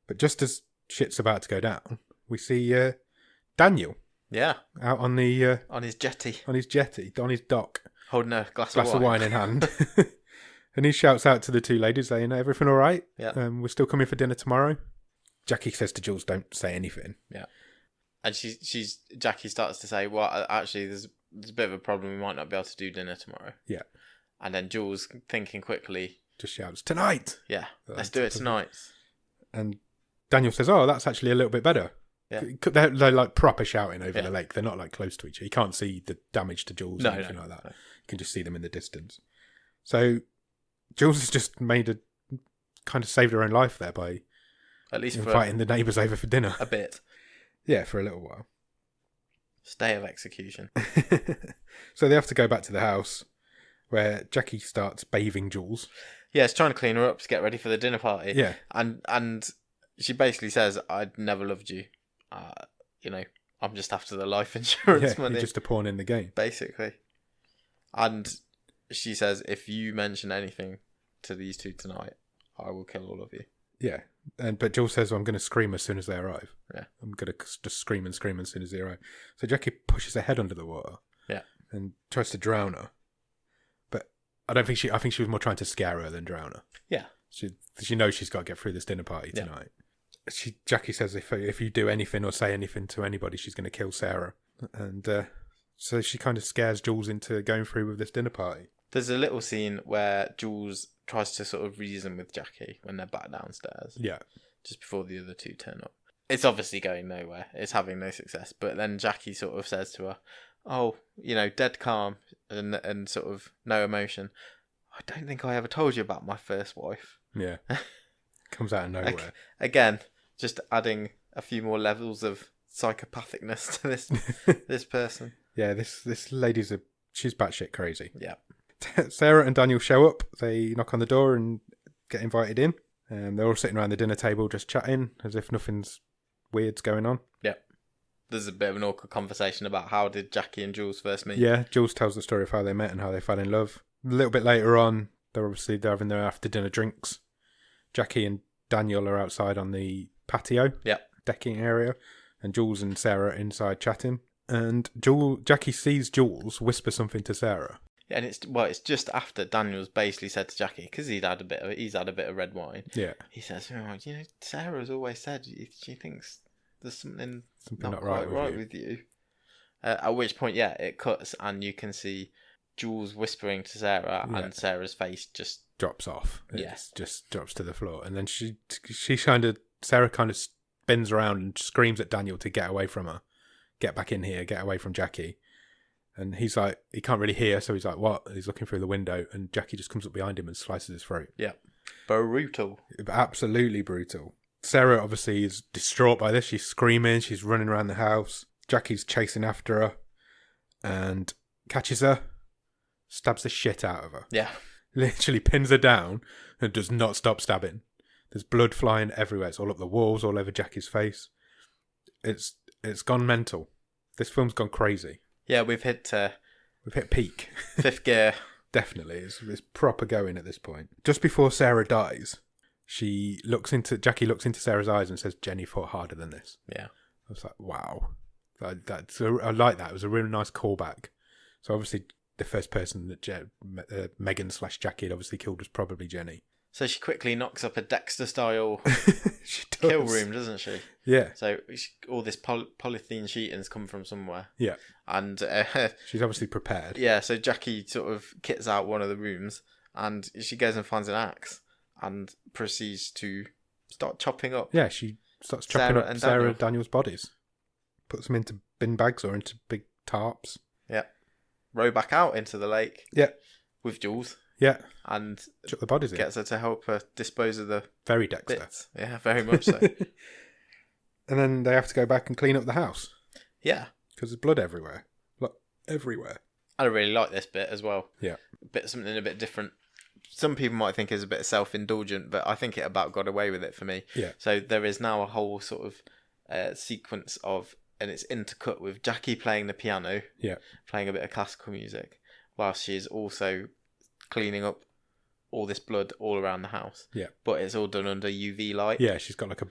Speaker 1: But just as shit's about to go down, we see Daniel.
Speaker 2: Yeah.
Speaker 1: Out on the...
Speaker 2: on his jetty.
Speaker 1: On his jetty, on his dock.
Speaker 2: Holding a glass
Speaker 1: of wine in hand. And he shouts out to the two ladies saying, everything all right?
Speaker 2: Yeah.
Speaker 1: We're still coming for dinner tomorrow. Jackie says to Jules, don't say anything.
Speaker 2: Yeah. And Jackie starts to say, well, actually, there's a bit of a problem. We might not be able to do dinner tomorrow.
Speaker 1: Yeah. And
Speaker 2: then Jules, thinking quickly,
Speaker 1: just shouts, tonight!
Speaker 2: Yeah, let's do it tonight.
Speaker 1: And Daniel says, oh, that's actually a little bit better.
Speaker 2: Yeah.
Speaker 1: They're like proper shouting over the lake. They're not like close to each other. You can't see the damage to Jules or anything like that. No. You can just see them in the distance. So Jules has just kind of saved her own life there by
Speaker 2: at least
Speaker 1: inviting the neighbours over for dinner.
Speaker 2: A bit.
Speaker 1: Yeah, for a little while.
Speaker 2: Stay of execution.
Speaker 1: So they have to go back to the house where Jackie starts bathing Jules.
Speaker 2: Yeah, she's trying to clean her up to get ready for the dinner party.
Speaker 1: Yeah.
Speaker 2: And she basically says, I'd never loved you. I'm just after the life insurance money.
Speaker 1: You're just a pawn in the game.
Speaker 2: Basically. And she says, if you mention anything to these two tonight, I will kill all of you.
Speaker 1: Yeah. But Jules says, I'm going to scream as soon as they arrive.
Speaker 2: Yeah.
Speaker 1: I'm going to just scream as soon as they arrive. So Jackie pushes her head under the water.
Speaker 2: Yeah.
Speaker 1: And tries to drown her. But I think she was more trying to scare her than drown her.
Speaker 2: Yeah.
Speaker 1: She knows she's got to get through this dinner party tonight. Jackie says if you do anything or say anything to anybody, she's going to kill Sarah. And so she kind of scares Jules into going through with this dinner party.
Speaker 2: There's a little scene where Jules tries to sort of reason with Jackie when they're back downstairs.
Speaker 1: Yeah.
Speaker 2: Just before the other two turn up. It's obviously going nowhere. It's having no success. But then Jackie sort of says to her, oh, dead calm and sort of no emotion. I don't think I ever told you about my first wife.
Speaker 1: Yeah. Comes out of nowhere.
Speaker 2: Again, just adding a few more levels of psychopathicness to this person.
Speaker 1: Yeah, this lady's she's batshit crazy.
Speaker 2: Yeah.
Speaker 1: Sarah and Daniel show up. They knock on the door and get invited in. They're all sitting around the dinner table just chatting as if nothing's weird's going on.
Speaker 2: Yeah. There's a bit of an awkward conversation about how did Jackie and Jules first meet.
Speaker 1: Yeah, Jules tells the story of how they met and how they fell in love. A little bit later on, they're having their after dinner drinks. Jackie and Daniel are outside on the patio, decking area, and Jules and Sarah are inside chatting. And Jackie sees Jules whisper something to Sarah.
Speaker 2: Yeah, and it's just after Daniel's basically said to Jackie, because he's had a bit of red wine.
Speaker 1: Yeah,
Speaker 2: he says, Sarah's always said if she thinks there's something not
Speaker 1: quite
Speaker 2: right with you. At which point, it cuts and you can see Jules whispering to Sarah, and Sarah's face just
Speaker 1: drops off. It just drops to the floor, and then Sarah kind of spins around and screams at Daniel to get away from her, get back in here, get away from Jackie. And he's like, he can't really hear, so he's like, what? And he's looking through the window, and Jackie just comes up behind him and slices his throat.
Speaker 2: Yeah, brutal,
Speaker 1: absolutely brutal. Sarah obviously is distraught by this. She's screaming, she's running around the house. Jackie's chasing after her and catches her, stabs the shit out of her.
Speaker 2: Yeah.
Speaker 1: Literally pins her down and does not stop stabbing. There's blood flying everywhere. It's all up the walls, all over Jackie's face. It's gone mental. This film's gone crazy.
Speaker 2: Yeah, we've hit
Speaker 1: peak.
Speaker 2: Fifth gear.
Speaker 1: Definitely. It's proper going at this point. Just before Sarah dies, Jackie looks into Sarah's eyes and says, Jenny fought harder than this.
Speaker 2: Yeah.
Speaker 1: I was like, wow. I like that. It was a really nice callback. So obviously the first person that Megan / Jackie had obviously killed was probably Jenny.
Speaker 2: So she quickly knocks up a Dexter-style
Speaker 1: She does.
Speaker 2: kill room, doesn't she?
Speaker 1: Yeah.
Speaker 2: So all this polythene sheeting's come from somewhere.
Speaker 1: Yeah.
Speaker 2: And
Speaker 1: She's obviously prepared.
Speaker 2: yeah, so Jackie sort of kits out one of the rooms, and she goes and finds an axe and proceeds to start chopping up.
Speaker 1: Yeah, she starts chopping
Speaker 2: Sarah
Speaker 1: up
Speaker 2: and
Speaker 1: Sarah
Speaker 2: Daniel.
Speaker 1: Daniel's bodies. Puts them into bin bags or into big tarps.
Speaker 2: Yeah. Row back out into the lake.
Speaker 1: Yeah.
Speaker 2: With Jules.
Speaker 1: Yeah.
Speaker 2: And
Speaker 1: Chuck the bodies in.
Speaker 2: gets her to help her dispose of the
Speaker 1: Very Dexter.
Speaker 2: bits. Yeah, very much so.
Speaker 1: And then they have to go back and clean up the house.
Speaker 2: Yeah.
Speaker 1: Because there's blood everywhere. Like, everywhere.
Speaker 2: I really like this bit as well.
Speaker 1: Yeah.
Speaker 2: Something a bit different. Some people might think is a bit self-indulgent, but I think it about got away with it for me.
Speaker 1: Yeah.
Speaker 2: So there is now a whole sort of sequence of, and it's intercut with Jackie playing the piano,
Speaker 1: Yeah.
Speaker 2: playing a bit of classical music, whilst she's also cleaning up all this blood all around the house.
Speaker 1: Yeah.
Speaker 2: But it's all done under UV light.
Speaker 1: Yeah, she's got like a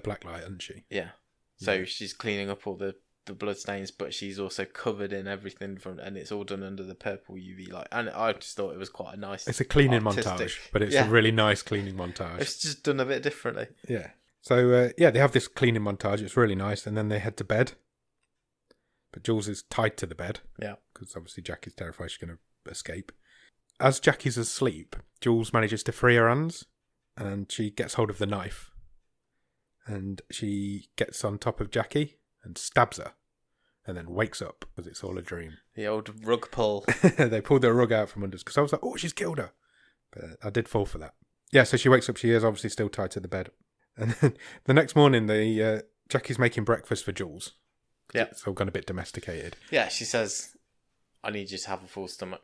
Speaker 1: black light, hasn't she?
Speaker 2: Yeah. So she's cleaning up all the blood stains, but she's also covered in everything and it's all done under the purple UV light. And I just thought it was quite a nice.
Speaker 1: It's a cleaning
Speaker 2: artistic-
Speaker 1: montage, but it's a really nice cleaning montage.
Speaker 2: It's just done a bit differently.
Speaker 1: Yeah. So, they have this cleaning montage. It's really nice. And then they head to bed. But Jules is tied to the bed.
Speaker 2: Yeah.
Speaker 1: Because obviously Jackie's terrified she's going to escape. As Jackie's asleep, Jules manages to free her hands. And she gets hold of the knife. And she gets on top of Jackie and stabs her. And then wakes up because it's all a dream.
Speaker 2: The old rug pull.
Speaker 1: They pulled the rug out from under us because I was like, oh, she's killed her. But I did fall for that. Yeah, so she wakes up. She is obviously still tied to the bed. And then the next morning, Jackie's making breakfast for Jules.
Speaker 2: Yeah.
Speaker 1: It's all gone a bit domesticated.
Speaker 2: Yeah, she says, I need you to have a full stomach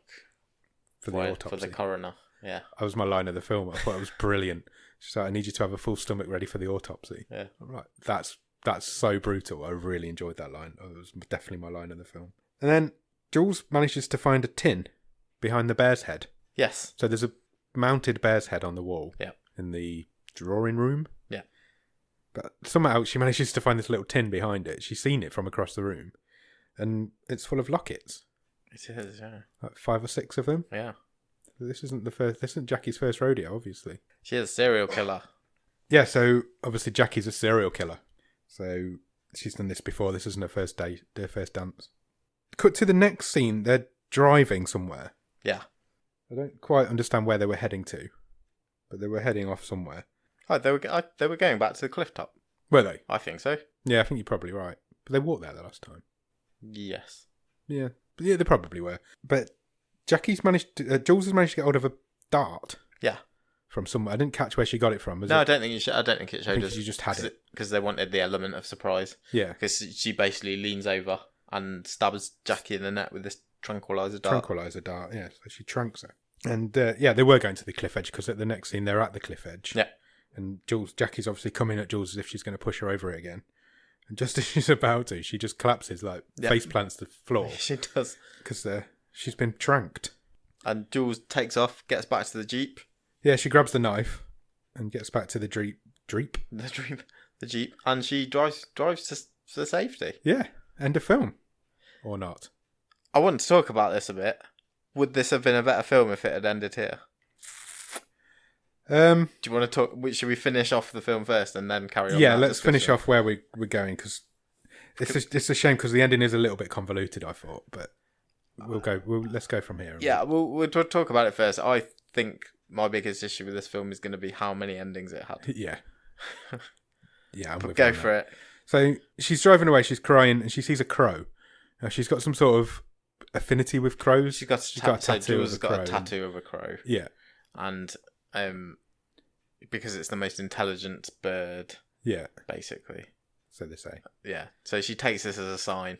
Speaker 1: For the autopsy.
Speaker 2: For the coroner. Yeah.
Speaker 1: That was my line of the film. I thought it was brilliant. She's like, I need you to have a full stomach ready for the autopsy.
Speaker 2: Yeah.
Speaker 1: I'm like, that's so brutal. I really enjoyed that line. It was definitely my line of the film. And then Jules manages to find a tin behind the bear's head.
Speaker 2: Yes.
Speaker 1: So there's a mounted bear's head on the wall.
Speaker 2: Yeah.
Speaker 1: In the drawing room.
Speaker 2: Yeah.
Speaker 1: But somehow she manages to find this little tin behind it. She's seen it from across the room. And it's full of lockets.
Speaker 2: It is, yeah.
Speaker 1: Like 5 or 6 of them.
Speaker 2: Yeah.
Speaker 1: This isn't Jackie's first rodeo, obviously.
Speaker 2: She is a serial killer.
Speaker 1: Yeah, so obviously Jackie's a serial killer. So she's done this before. This isn't her first dance. Cut to the next scene. They're driving somewhere.
Speaker 2: Yeah.
Speaker 1: I don't quite understand where they were heading to. But they were heading off somewhere.
Speaker 2: Oh, they were going back to the cliff top.
Speaker 1: Were they?
Speaker 2: I think so.
Speaker 1: Yeah, I think you're probably right. But they walked there the last time.
Speaker 2: Yes.
Speaker 1: Yeah. But yeah, they probably were. But Jules has managed to get hold of a dart.
Speaker 2: Yeah.
Speaker 1: From somewhere. I didn't catch where she got it from.
Speaker 2: I don't think it showed
Speaker 1: I think
Speaker 2: us.
Speaker 1: she just had it.
Speaker 2: Because they wanted the element of surprise.
Speaker 1: Yeah.
Speaker 2: Because she basically leans over and stabs Jackie in the neck with this tranquilizer dart.
Speaker 1: Yeah. So she tranks her. And they were going to the cliff edge because at the next scene they're at the cliff edge.
Speaker 2: Yeah.
Speaker 1: And Jackie's obviously coming at Jules as if she's going to push her over it again. And just as she's about to, she just collapses, face plants to the floor.
Speaker 2: She does.
Speaker 1: Because she's been tranked.
Speaker 2: And Jules takes off, gets back to the Jeep.
Speaker 1: Yeah, she grabs the knife and gets back to the Jeep.
Speaker 2: The Jeep. And she drives to safety.
Speaker 1: Yeah, end of film. Or not.
Speaker 2: I want to talk about this a bit. Would this have been a better film if it had ended here? Do you want to talk? Should we finish off the film first and then carry on?
Speaker 1: Yeah, let's finish off where we're going because it's a shame because the ending is a little bit convoluted. I thought, but let's go from here.
Speaker 2: Yeah, we'll talk about it first. I think my biggest issue with this film is going to be how many endings it had.
Speaker 1: Yeah, yeah,
Speaker 2: but go for it.
Speaker 1: So she's driving away. She's crying, and she sees a crow. Now she's got some sort of affinity with crows.
Speaker 2: She's got a tattoo of a crow.
Speaker 1: Yeah,
Speaker 2: and because it's the most intelligent bird.
Speaker 1: Yeah,
Speaker 2: basically.
Speaker 1: So they say.
Speaker 2: Yeah, so she takes this as a sign.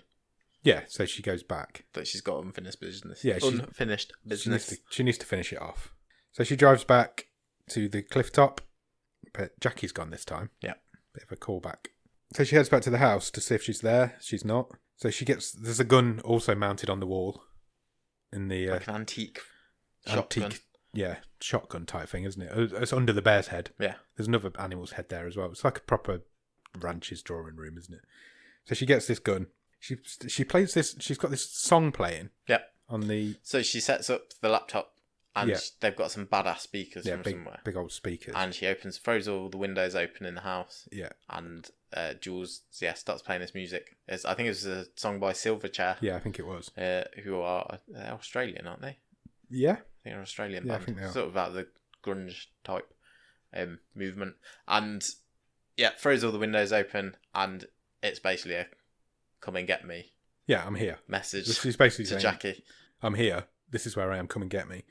Speaker 1: Yeah, so she goes back.
Speaker 2: That she's got unfinished business.
Speaker 1: Yeah,
Speaker 2: unfinished business.
Speaker 1: She needs to finish it off. So she drives back to the cliff top, but Jackie's gone this time.
Speaker 2: Yeah,
Speaker 1: bit of a callback. So she heads back to the house to see if she's there. She's not. So there's a gun also mounted on the wall. In the
Speaker 2: like an antique shotgun.
Speaker 1: Yeah, shotgun type thing, isn't it? It's under the bear's head.
Speaker 2: Yeah.
Speaker 1: There's another animal's head there as well. It's like a proper ranch's drawing room, isn't it? So she gets this gun. She plays this. She's got this song playing.
Speaker 2: Yeah.
Speaker 1: On the.
Speaker 2: So she sets up the laptop and they've got some badass speakers from somewhere.
Speaker 1: Big old speakers.
Speaker 2: And she throws all the windows open in the house.
Speaker 1: Yeah.
Speaker 2: And Jules, starts playing this music. I think it was a song by Silverchair.
Speaker 1: Yeah, I think it was.
Speaker 2: Who are Australian, aren't they?
Speaker 1: Yeah.
Speaker 2: I think they're an Australian
Speaker 1: Yeah,
Speaker 2: band.
Speaker 1: I think they are.
Speaker 2: Sort of out of the grunge type movement. And throws all the windows open, and it's basically a come and get me.
Speaker 1: Yeah, I'm here.
Speaker 2: Message
Speaker 1: She's basically
Speaker 2: to
Speaker 1: saying,
Speaker 2: Jackie.
Speaker 1: I'm here. This is where I am. Come and get me.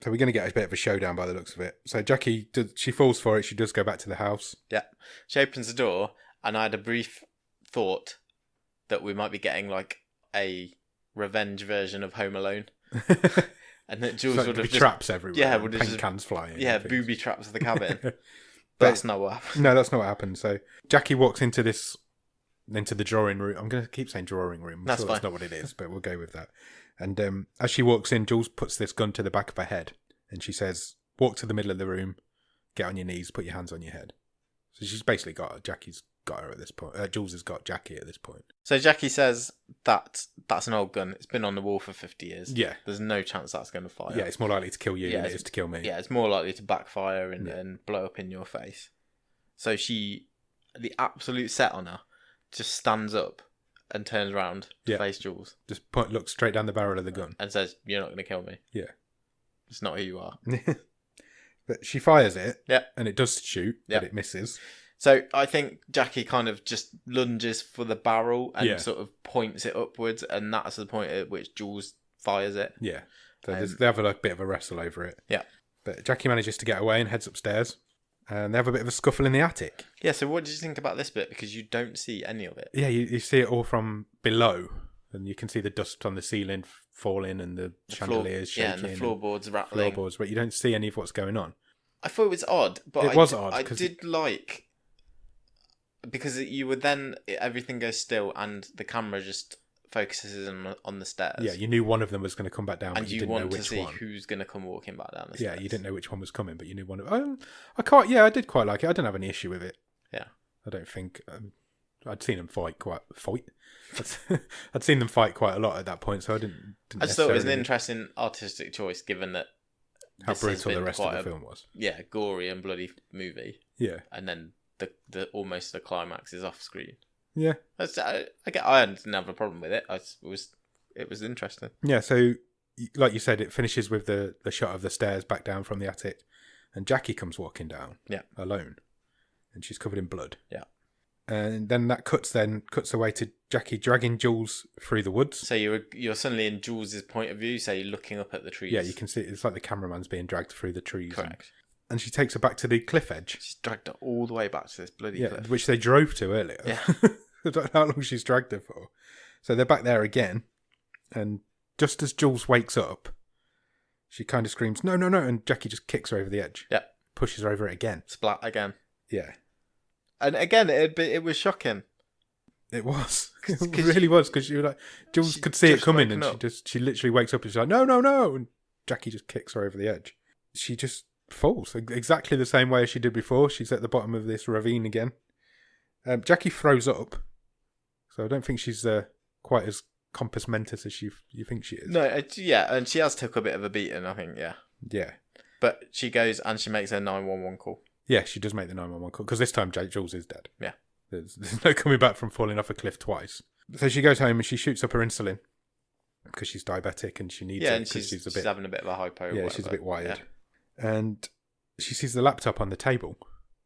Speaker 1: So we're going to get a bit of a showdown by the looks of it. So Jackie, she falls for it. She does go back to the house.
Speaker 2: Yeah. She opens the door, and I had a brief thought that we might be getting like a revenge version of Home Alone. And that Jules would have just...
Speaker 1: traps everywhere.
Speaker 2: Yeah,
Speaker 1: would paint cans flying.
Speaker 2: Yeah, booby traps the cabin. But that's not what happened.
Speaker 1: No, that's not what happened. So Jackie walks into the drawing room. I'm going to keep saying drawing room.
Speaker 2: That's fine.
Speaker 1: That's not what it is, but we'll go with that. And as she walks in, Jules puts this gun to the back of her head, and she says, "Walk to the middle of the room, get on your knees, put your hands on your head." So she's basically Jackie's got her at this point. Jules has got Jackie at this point.
Speaker 2: So Jackie says that's an old gun. It's been on the wall for 50 years.
Speaker 1: Yeah.
Speaker 2: There's no chance that's going to fire.
Speaker 1: Yeah, it's more likely to kill you than it is to kill me.
Speaker 2: Yeah, it's more likely to backfire and blow up in your face. So the absolute set on her, just stands up and turns around to face Jules.
Speaker 1: Just looks straight down the barrel of the gun.
Speaker 2: And says, "You're not going to kill me.
Speaker 1: Yeah.
Speaker 2: It's not who you are."
Speaker 1: But she fires it.
Speaker 2: Yeah.
Speaker 1: And it does shoot, but it misses.
Speaker 2: So I think Jackie kind of just lunges for the barrel and sort of points it upwards, and that's the point at which Jules fires it.
Speaker 1: Yeah. So they have a bit of a wrestle over it.
Speaker 2: Yeah.
Speaker 1: But Jackie manages to get away and heads upstairs. And they have a bit of a scuffle in the attic.
Speaker 2: Yeah, so what did you think about this bit? Because you don't see any of it.
Speaker 1: Yeah, you see it all from below. And you can see the dust on the ceiling falling and the chandeliers shaking.
Speaker 2: Yeah, and the floorboards rattling.
Speaker 1: But you don't see any of what's going on.
Speaker 2: I thought it was odd. But
Speaker 1: it was odd.
Speaker 2: I did like... Because you would then... Everything goes still and the camera just focuses on the stairs.
Speaker 1: Yeah, you knew one of them was going to come back down,
Speaker 2: and
Speaker 1: but you didn't know which one.
Speaker 2: And you want to see who's going to come walking back down the stairs.
Speaker 1: Yeah, you didn't know which one was coming, but you knew one of them. I did quite like it. I didn't have any issue with it.
Speaker 2: Yeah.
Speaker 1: I don't think... I'd seen them fight. I'd seen them fight quite a lot at that point, so I didn't
Speaker 2: I just thought it was an interesting artistic choice, given that
Speaker 1: how brutal the rest of the film was.
Speaker 2: Yeah, gory and bloody movie.
Speaker 1: Yeah,
Speaker 2: and then the almost the climax is off screen.
Speaker 1: Yeah,
Speaker 2: I didn't have a problem with it. It was interesting.
Speaker 1: Yeah, so like you said, it finishes with the shot of the stairs back down from the attic, and Jackie comes walking down.
Speaker 2: Yeah,
Speaker 1: alone, and she's covered in blood.
Speaker 2: Yeah.
Speaker 1: And then that cuts away to Jackie dragging Jules through the woods.
Speaker 2: So you're suddenly in Jules' point of view, so you're looking up at the trees.
Speaker 1: Yeah, you can see it's like the cameraman's being dragged through the trees.
Speaker 2: Correct.
Speaker 1: And she takes her back to the cliff edge.
Speaker 2: She's dragged her all the way back to this bloody cliff.
Speaker 1: Which they drove to earlier.
Speaker 2: Yeah.
Speaker 1: I don't know how long she's dragged her for. So they're back there again, and just as Jules wakes up, she kind of screams, "No, no, no," and Jackie just kicks her over the edge.
Speaker 2: Yeah.
Speaker 1: Pushes her over it again.
Speaker 2: Splat again.
Speaker 1: Yeah.
Speaker 2: And again, it was shocking.
Speaker 1: It was. It really was, because you were like, Jules could see it coming, and she literally wakes up and she's like, "No, no, no," and Jackie just kicks her over the edge. She just falls exactly the same way as she did before. She's at the bottom of this ravine again. Jackie throws up, so I don't think she's quite as compos mentis as you think she is.
Speaker 2: No, and she has took a bit of a beating, I think. Yeah. But she goes and she makes her 911 call.
Speaker 1: Yeah, she does make the 911 call, because this time Jules is dead.
Speaker 2: Yeah.
Speaker 1: There's no coming back from falling off a cliff twice. So she goes home and she shoots up her insulin, because she's diabetic and she needs it.
Speaker 2: And she's having a bit of a hypo.
Speaker 1: Yeah, she's a bit wired. Yeah. And she sees the laptop on the table,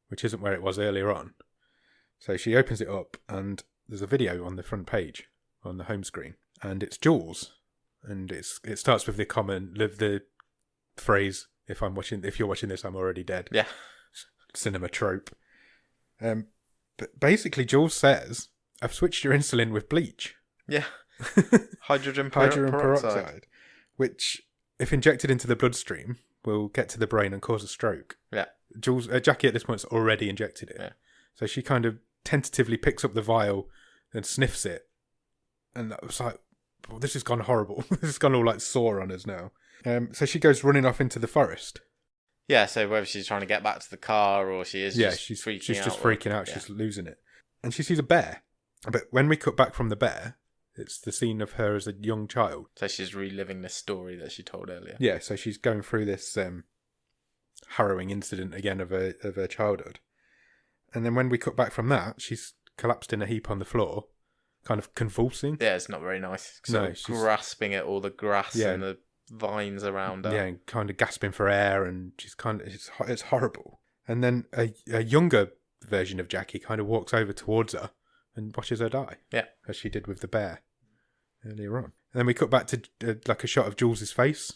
Speaker 1: which isn't where it was earlier on. So she opens it up and there's a video on the front page, on the home screen. And it's Jules. And it starts with the phrase, if you're watching this, I'm already dead.
Speaker 2: Yeah.
Speaker 1: Cinema trope. But basically Jules says, "I've switched your insulin with bleach."
Speaker 2: Yeah. Hydrogen peroxide.
Speaker 1: Which, if injected into the bloodstream, will get to the brain and cause a stroke.
Speaker 2: Yeah.
Speaker 1: Jackie at this point has already injected it.
Speaker 2: Yeah.
Speaker 1: So she kind of tentatively picks up the vial and sniffs it. And I was like, well, this has gone horrible. This has gone all like sore on us now. So she goes running off into the forest.
Speaker 2: Yeah, so whether she's trying to get back to the car or she is
Speaker 1: she's freaking out. She's losing it. And she sees a bear. But when we cut back from the bear, It's the scene of her as a young child.
Speaker 2: So she's reliving this story that she told earlier.
Speaker 1: Yeah, so she's going through this harrowing incident again of her childhood. And then when we cut back from that, she's collapsed in a heap on the floor, kind of convulsing.
Speaker 2: Yeah, it's not very nice.
Speaker 1: No,
Speaker 2: she's grasping at all the grass and the vines around her.
Speaker 1: Yeah, and kind of gasping for air, and she's it's horrible. And then a younger version of Jackie kind of walks over towards her and watches her die.
Speaker 2: Yeah,
Speaker 1: as she did with the bear earlier on. And then we cut back to like a shot of Jules's face,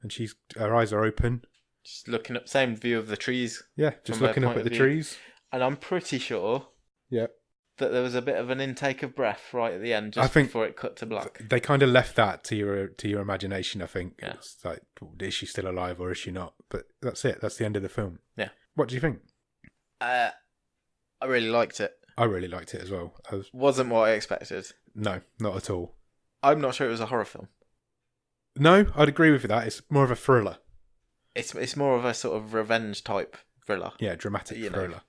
Speaker 1: and her eyes are open.
Speaker 2: Just looking up, same view of the trees.
Speaker 1: Yeah, just looking up at the trees.
Speaker 2: And I'm pretty sure that there was a bit of an intake of breath right at the end, just before it cut to black.
Speaker 1: They kind of left that to your imagination, I think.
Speaker 2: Yeah.
Speaker 1: It's like, is she still alive or is she not? But that's it. That's the end of the film.
Speaker 2: Yeah.
Speaker 1: What do you think?
Speaker 2: I really liked it.
Speaker 1: I really liked it as well.
Speaker 2: Wasn't what I expected.
Speaker 1: No, not at all.
Speaker 2: I'm not sure it was a horror film.
Speaker 1: No, I'd agree with that. It's more of a thriller.
Speaker 2: It's more of a sort of revenge type thriller.
Speaker 1: Yeah, dramatic thriller.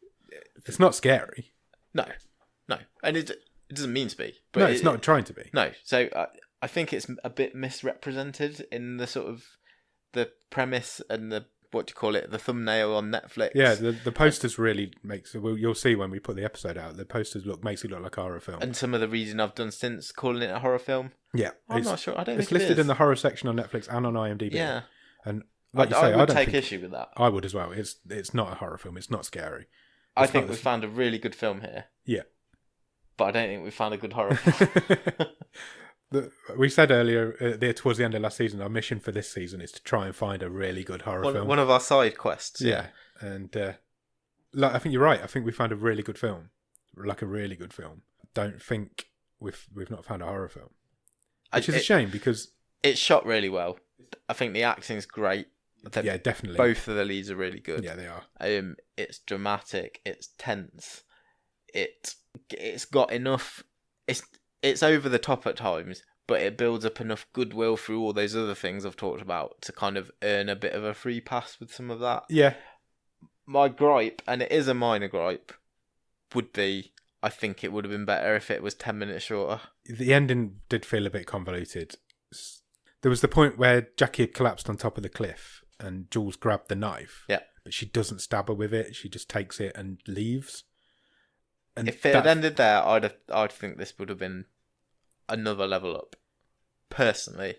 Speaker 1: It's not scary.
Speaker 2: No, and it doesn't mean to be. But
Speaker 1: No, it's not trying to be.
Speaker 2: No, so I think it's a bit misrepresented in the sort of the premise and the the thumbnail on Netflix.
Speaker 1: Yeah, the posters really you'll see when we put the episode out. The posters makes it look like a horror film.
Speaker 2: And some of the reading I've done since calling it a horror film.
Speaker 1: Yeah,
Speaker 2: I'm not sure. I don't think
Speaker 1: it's listed in the horror section on Netflix and on IMDb.
Speaker 2: Yeah,
Speaker 1: and
Speaker 2: like you say, I would take issue with that.
Speaker 1: I would as well. It's not a horror film. It's not scary.
Speaker 2: I think we found a really good film here.
Speaker 1: Yeah,
Speaker 2: but I don't think we found a good horror film.
Speaker 1: We said earlier, towards the end of last season, our mission for this season is to try and find a really good horror film.
Speaker 2: One of our side quests.
Speaker 1: Yeah. And I think you're right. I think we found a really good film, like a really good film. Don't think we've not found a horror film, which is a shame because
Speaker 2: it's shot really well. I think the acting's great.
Speaker 1: Yeah, definitely.
Speaker 2: Both of the leads are really good.
Speaker 1: Yeah, they are.
Speaker 2: It's dramatic. It's tense. It's got enough. It's over the top at times, but it builds up enough goodwill through all those other things I've talked about to kind of earn a bit of a free pass with some of that.
Speaker 1: Yeah.
Speaker 2: My gripe, and it is a minor gripe, would be I think it would have been better if it was 10 minutes shorter.
Speaker 1: The ending did feel a bit convoluted. There was the point where Jackie had collapsed on top of the cliff and Jules grabbed the knife.
Speaker 2: Yeah.
Speaker 1: But she doesn't stab her with it. She just takes it and leaves. And
Speaker 2: if it had ended there, I'd think this would have been another level up. Personally.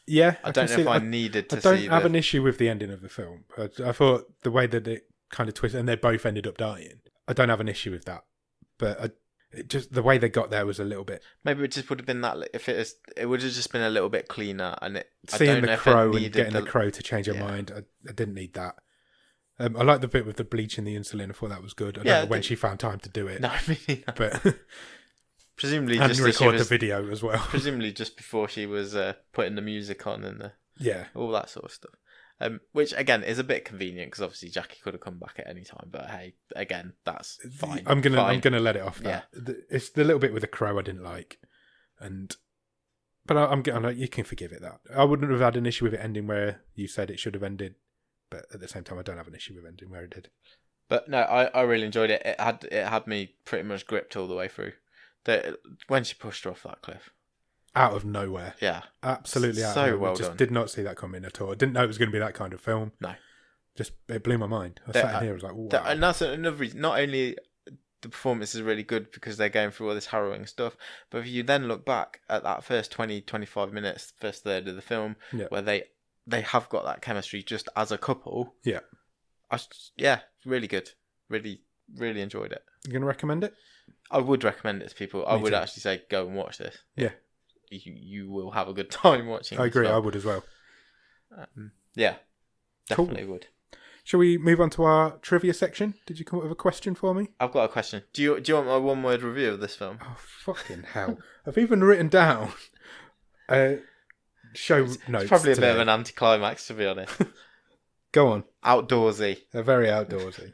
Speaker 1: Yeah.
Speaker 2: I don't know if I needed to see
Speaker 1: I don't have an issue with the ending of the film. I thought the way that it kind of twisted, and they both ended up dying. I don't have an issue with that. But just the way they got there was a little bit.
Speaker 2: Maybe it just would have been that if it would have just been a little bit cleaner. And
Speaker 1: seeing the crow and getting the crow to change her mind, I didn't need that. I like the bit with the bleach and the insulin. I thought that was good. I don't know when she found time to do it.
Speaker 2: No, I mean,
Speaker 1: but
Speaker 2: presumably
Speaker 1: and
Speaker 2: just
Speaker 1: record the video as well.
Speaker 2: Presumably just before she was putting the music on and all that sort of stuff. Which again is a bit convenient because obviously Jackie could have come back at any time. But hey, again, that's fine.
Speaker 1: I'm gonna let it off. That it's the little bit with the crow I didn't like, but I'm you can forgive it. That I wouldn't have had an issue with it ending where you said it should have ended. But at the same time, I don't have an issue with ending where it did.
Speaker 2: But no, I really enjoyed it. It had me pretty much gripped all the way through. When she pushed her off that cliff,
Speaker 1: out of nowhere,
Speaker 2: yeah,
Speaker 1: absolutely out.
Speaker 2: So
Speaker 1: of nowhere.
Speaker 2: well
Speaker 1: just
Speaker 2: done.
Speaker 1: Did not see that coming at all. I didn't know it was going to be that kind of film.
Speaker 2: No,
Speaker 1: just it blew my mind. I sat in here, I was like, wow.
Speaker 2: And that's another reason. Not only the performance is really good because they're going through all this harrowing stuff, but if you then look back at that first 20-25 minutes, first third of the film, where they have got that chemistry just as a couple.
Speaker 1: Yeah.
Speaker 2: Really good. Really, really enjoyed it.
Speaker 1: You going to recommend it?
Speaker 2: I would recommend it to people. I would actually say go and watch this.
Speaker 1: Yeah.
Speaker 2: You will have a good time watching
Speaker 1: I agree,
Speaker 2: I
Speaker 1: would as well.
Speaker 2: Yeah. Definitely would.
Speaker 1: Shall we move on to our trivia section? Did you come up with a question for me?
Speaker 2: I've got a question. Do you want my one-word review of this film?
Speaker 1: Oh, fucking hell. I've even written down... show notes.
Speaker 2: It's probably a bit of an anticlimax, to be honest.
Speaker 1: Go on.
Speaker 2: Outdoorsy.
Speaker 1: They're very outdoorsy.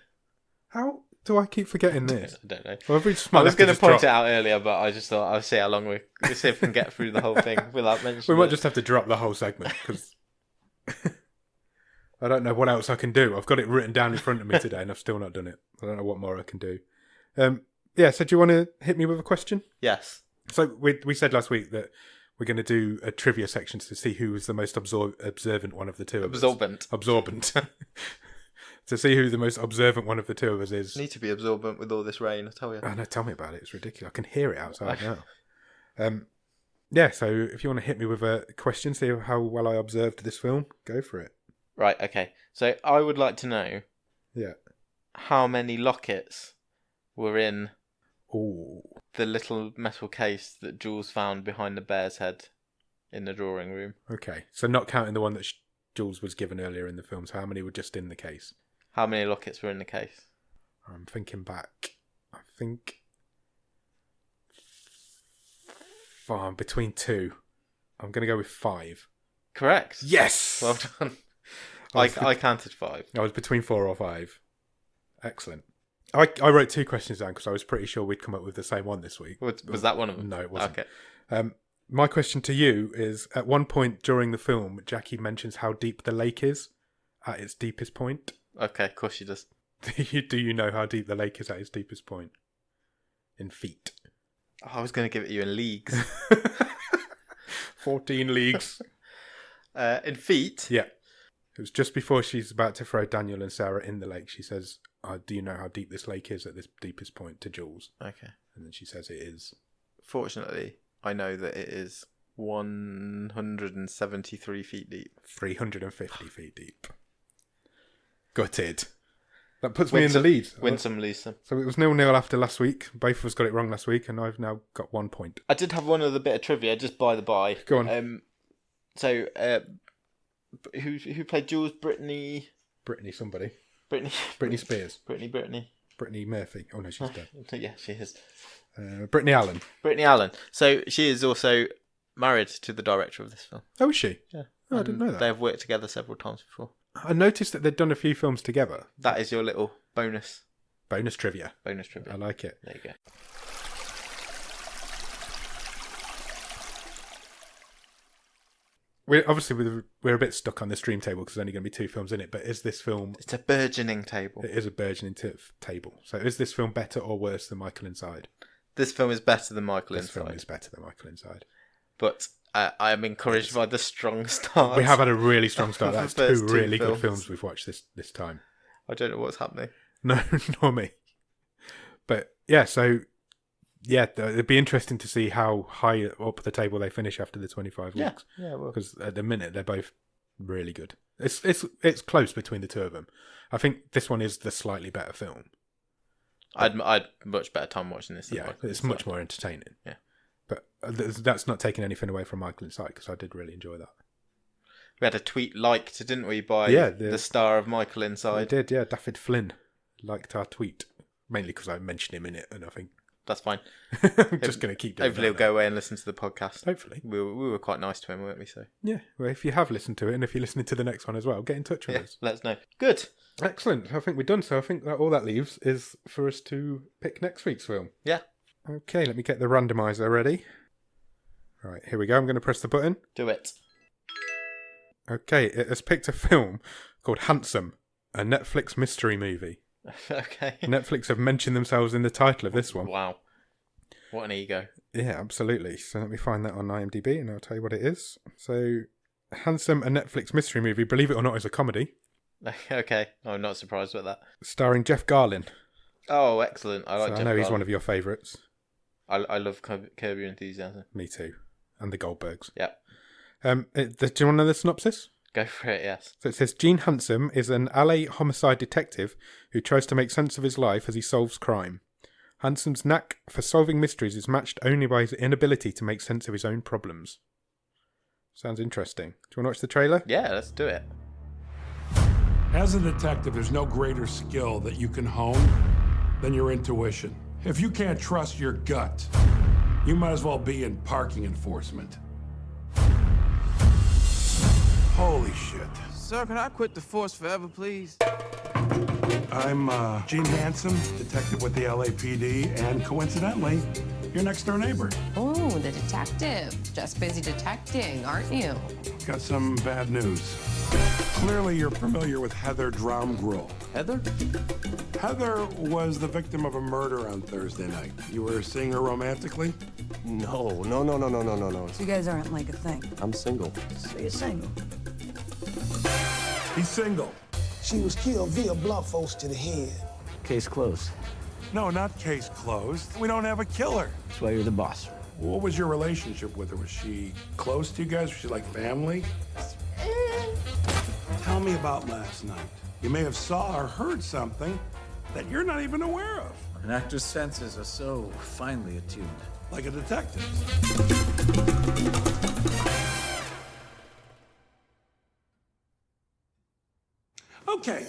Speaker 1: How do I keep forgetting this?
Speaker 2: I don't know.
Speaker 1: Well,
Speaker 2: I was going to point it out earlier, but I just thought I'll see how long we'll see if we can get through the whole thing without mentioning
Speaker 1: We might just have to drop the whole segment because I don't know what else I can do. I've got it written down in front of me today and I've still not done it. I don't know what more I can do. So do you want to hit me with a question?
Speaker 2: Yes.
Speaker 1: So we said last week that we're going to do a trivia section to see who was the most observant one of the two of us. Absorbent. To see who the most observant one of the two of us is.
Speaker 2: Need to be absorbent with all this rain, I tell you.
Speaker 1: Oh, no, tell me about it. It's ridiculous. I can hear it outside now. Yeah, so if you want to hit me with a question, see how well I observed this film, go for it.
Speaker 2: Right, okay. So I would like to know how many lockets were in the little metal case that Jules found behind the bear's head in the drawing room.
Speaker 1: Okay, so not counting the one that Jules was given earlier in the film, so how many were just in the case?
Speaker 2: How many lockets were in the case?
Speaker 1: I'm thinking back. I think... between 2. I'm going to go with 5.
Speaker 2: Correct.
Speaker 1: Yes!
Speaker 2: Well done. I counted 5.
Speaker 1: I was between 4 or 5. Excellent. I wrote 2 questions down because I was pretty sure we'd come up with the same one this week.
Speaker 2: Was that one of them?
Speaker 1: No, it wasn't.
Speaker 2: Okay.
Speaker 1: My question to you is, at one point during the film, Jackie mentions how deep the lake is at its deepest point.
Speaker 2: Okay, of course she does.
Speaker 1: Do you know how deep the lake is at its deepest point? In feet.
Speaker 2: Oh, I was going to give it you in leagues.
Speaker 1: 14 leagues.
Speaker 2: In feet?
Speaker 1: Yeah. It was just before she's about to throw Daniel and Sarah in the lake. She says, do you know how deep this lake is at this deepest point, to Jules?
Speaker 2: Okay.
Speaker 1: And then she says it is.
Speaker 2: Fortunately, I know that it is 173 feet deep.
Speaker 1: 350 feet deep. Gutted. That puts me in the lead.
Speaker 2: Win some, lose some.
Speaker 1: So it was 0-0 after last week. Both of us got it wrong last week, and I've now got 1 point.
Speaker 2: I did have one other bit of trivia, just by the by.
Speaker 1: Go on.
Speaker 2: Who played Jules? Brittany
Speaker 1: somebody.
Speaker 2: Britney
Speaker 1: Spears.
Speaker 2: Brittany
Speaker 1: Murphy. Oh, no, she's dead.
Speaker 2: Yeah, she is.
Speaker 1: Brittany Allen.
Speaker 2: Brittany Allen. So she is also married to the director of this film.
Speaker 1: Oh, is she?
Speaker 2: Yeah.
Speaker 1: Oh, I didn't know that.
Speaker 2: They have worked together several times before.
Speaker 1: I noticed that they'd done a few films together.
Speaker 2: That is your little bonus.
Speaker 1: Bonus trivia.
Speaker 2: I
Speaker 1: like it.
Speaker 2: There you go.
Speaker 1: We're a bit stuck on the stream table because there's only going to be 2 films in it. But is this film?
Speaker 2: It's a burgeoning table.
Speaker 1: It is a burgeoning table. So is this film better or worse than Michael Inside?
Speaker 2: This film is better than Michael Inside.
Speaker 1: This film is better than Michael Inside.
Speaker 2: But I am encouraged by the strong start.
Speaker 1: We have had a really strong start. That's 2 really
Speaker 2: films.
Speaker 1: good films we've watched this time.
Speaker 2: I don't know what's happening.
Speaker 1: No, nor me. But yeah, so yeah, it'd be interesting to see how high up the table they finish after the 25 weeks.
Speaker 2: Yeah, well,
Speaker 1: because at the minute they're both really good. It's close between the 2 of them. I think this one is the slightly better film.
Speaker 2: I'd much better time watching this.
Speaker 1: Yeah, it's much more entertaining.
Speaker 2: Yeah,
Speaker 1: but that's not taking anything away from Michael Inside because I did really enjoy that.
Speaker 2: We had a tweet liked, didn't we, by the star of Michael Inside?
Speaker 1: We did, yeah. Daffyd Flynn liked our tweet, mainly because I mentioned him in it, and I think
Speaker 2: that's fine.
Speaker 1: I'm just going to keep doing
Speaker 2: hopefully he'll go away and listen to the podcast.
Speaker 1: Hopefully.
Speaker 2: We were quite nice to him, weren't we? So
Speaker 1: yeah, well, if you have listened to it, and if you're listening to the next one as well, get in touch with us.
Speaker 2: Let us know. Good.
Speaker 1: Excellent. I think we're done, so I think that all that leaves is for us to pick next week's film.
Speaker 2: Yeah.
Speaker 1: Okay, let me get the randomizer ready. Right, here we go. I'm going to press the button.
Speaker 2: Do it.
Speaker 1: Okay, it has picked a film called Handsome, a Netflix mystery movie.
Speaker 2: Okay.
Speaker 1: Netflix have mentioned themselves in the title of this one.
Speaker 2: Wow. What an ego.
Speaker 1: Yeah, absolutely. So let me find that on IMDb and I'll tell you what it is. So, Handsome, a Netflix mystery movie, believe it or not, is a comedy.
Speaker 2: Okay, I'm not surprised with that.
Speaker 1: Starring Jeff Garlin.
Speaker 2: Oh, excellent. I like Jeff
Speaker 1: I know
Speaker 2: Garlin.
Speaker 1: He's one of your favourites.
Speaker 2: I love Curb Your Enthusiasm.
Speaker 1: Me too. And the Goldbergs.
Speaker 2: Yeah.
Speaker 1: Do you want to know the synopsis?
Speaker 2: Go for it, yes.
Speaker 1: So it says, Gene Handsome is an LA homicide detective who tries to make sense of his life as he solves crime. Handsome's knack for solving mysteries is matched only by his inability to make sense of his own problems. Sounds interesting. Do you want to watch the trailer?
Speaker 2: Yeah, let's do it.
Speaker 3: As a detective, there's no greater skill that you can hone than your intuition. If you can't trust your gut, you might as well be in parking enforcement. Holy shit.
Speaker 4: Sir, can I quit the force forever, please?
Speaker 3: I'm Gene Handsome, detective with the LAPD, and coincidentally, Your next door neighbor.
Speaker 5: Oh, the detective. Just busy detecting, aren't you?
Speaker 3: Got some bad news. Clearly, you're familiar with Heather Dromgruel.
Speaker 4: Heather?
Speaker 3: Heather was the victim of a murder on Thursday night. You were seeing her romantically?
Speaker 6: No.
Speaker 7: You guys aren't like a thing.
Speaker 6: I'm single.
Speaker 7: So you're single.
Speaker 3: He's single.
Speaker 8: She was killed via blunt force to the head.
Speaker 6: Case closed.
Speaker 3: No, not case closed. We don't have a killer.
Speaker 6: That's why you're the boss.
Speaker 3: What was your relationship with her? Was she close to you guys? Was she like family? Tell me about last night. You may have saw or heard something that you're not even aware of.
Speaker 9: An actor's senses are so finely attuned.
Speaker 3: Like a detective. Okay.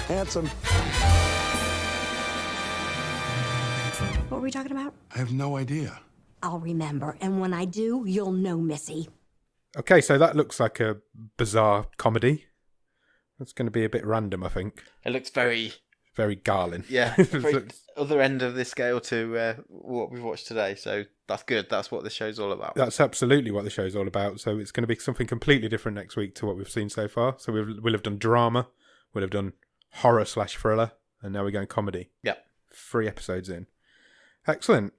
Speaker 3: Handsome.
Speaker 10: What were we talking about?
Speaker 3: I have no idea.
Speaker 10: I'll remember, and when I do, you'll know, Missy.
Speaker 1: Okay, so that looks like a bizarre comedy. That's going to be a bit random, I think.
Speaker 2: It looks very...
Speaker 1: Very Garlin.
Speaker 2: Yeah, very other end of the scale to what we've watched today. So that's good. That's what this show's all about.
Speaker 1: That's absolutely what the show's all about. So it's going to be something completely different next week to what we've seen so far. So we'll have done drama, we'll have done horror/thriller, and now we're going comedy.
Speaker 2: Yep.
Speaker 1: 3 episodes in. Excellent.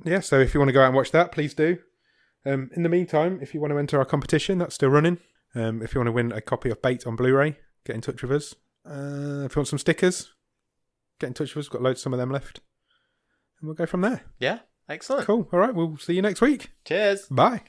Speaker 1: Yeah, so if you want to go out and watch that, please do. In the meantime, if you want to enter our competition, that's still running. If you want to win a copy of Bait on Blu-ray, get in touch with us. If you want some stickers, get in touch with us. We've got some of them left. And we'll go from there.
Speaker 2: Yeah, excellent.
Speaker 1: Cool. All right, we'll see you next week.
Speaker 2: Cheers.
Speaker 1: Bye.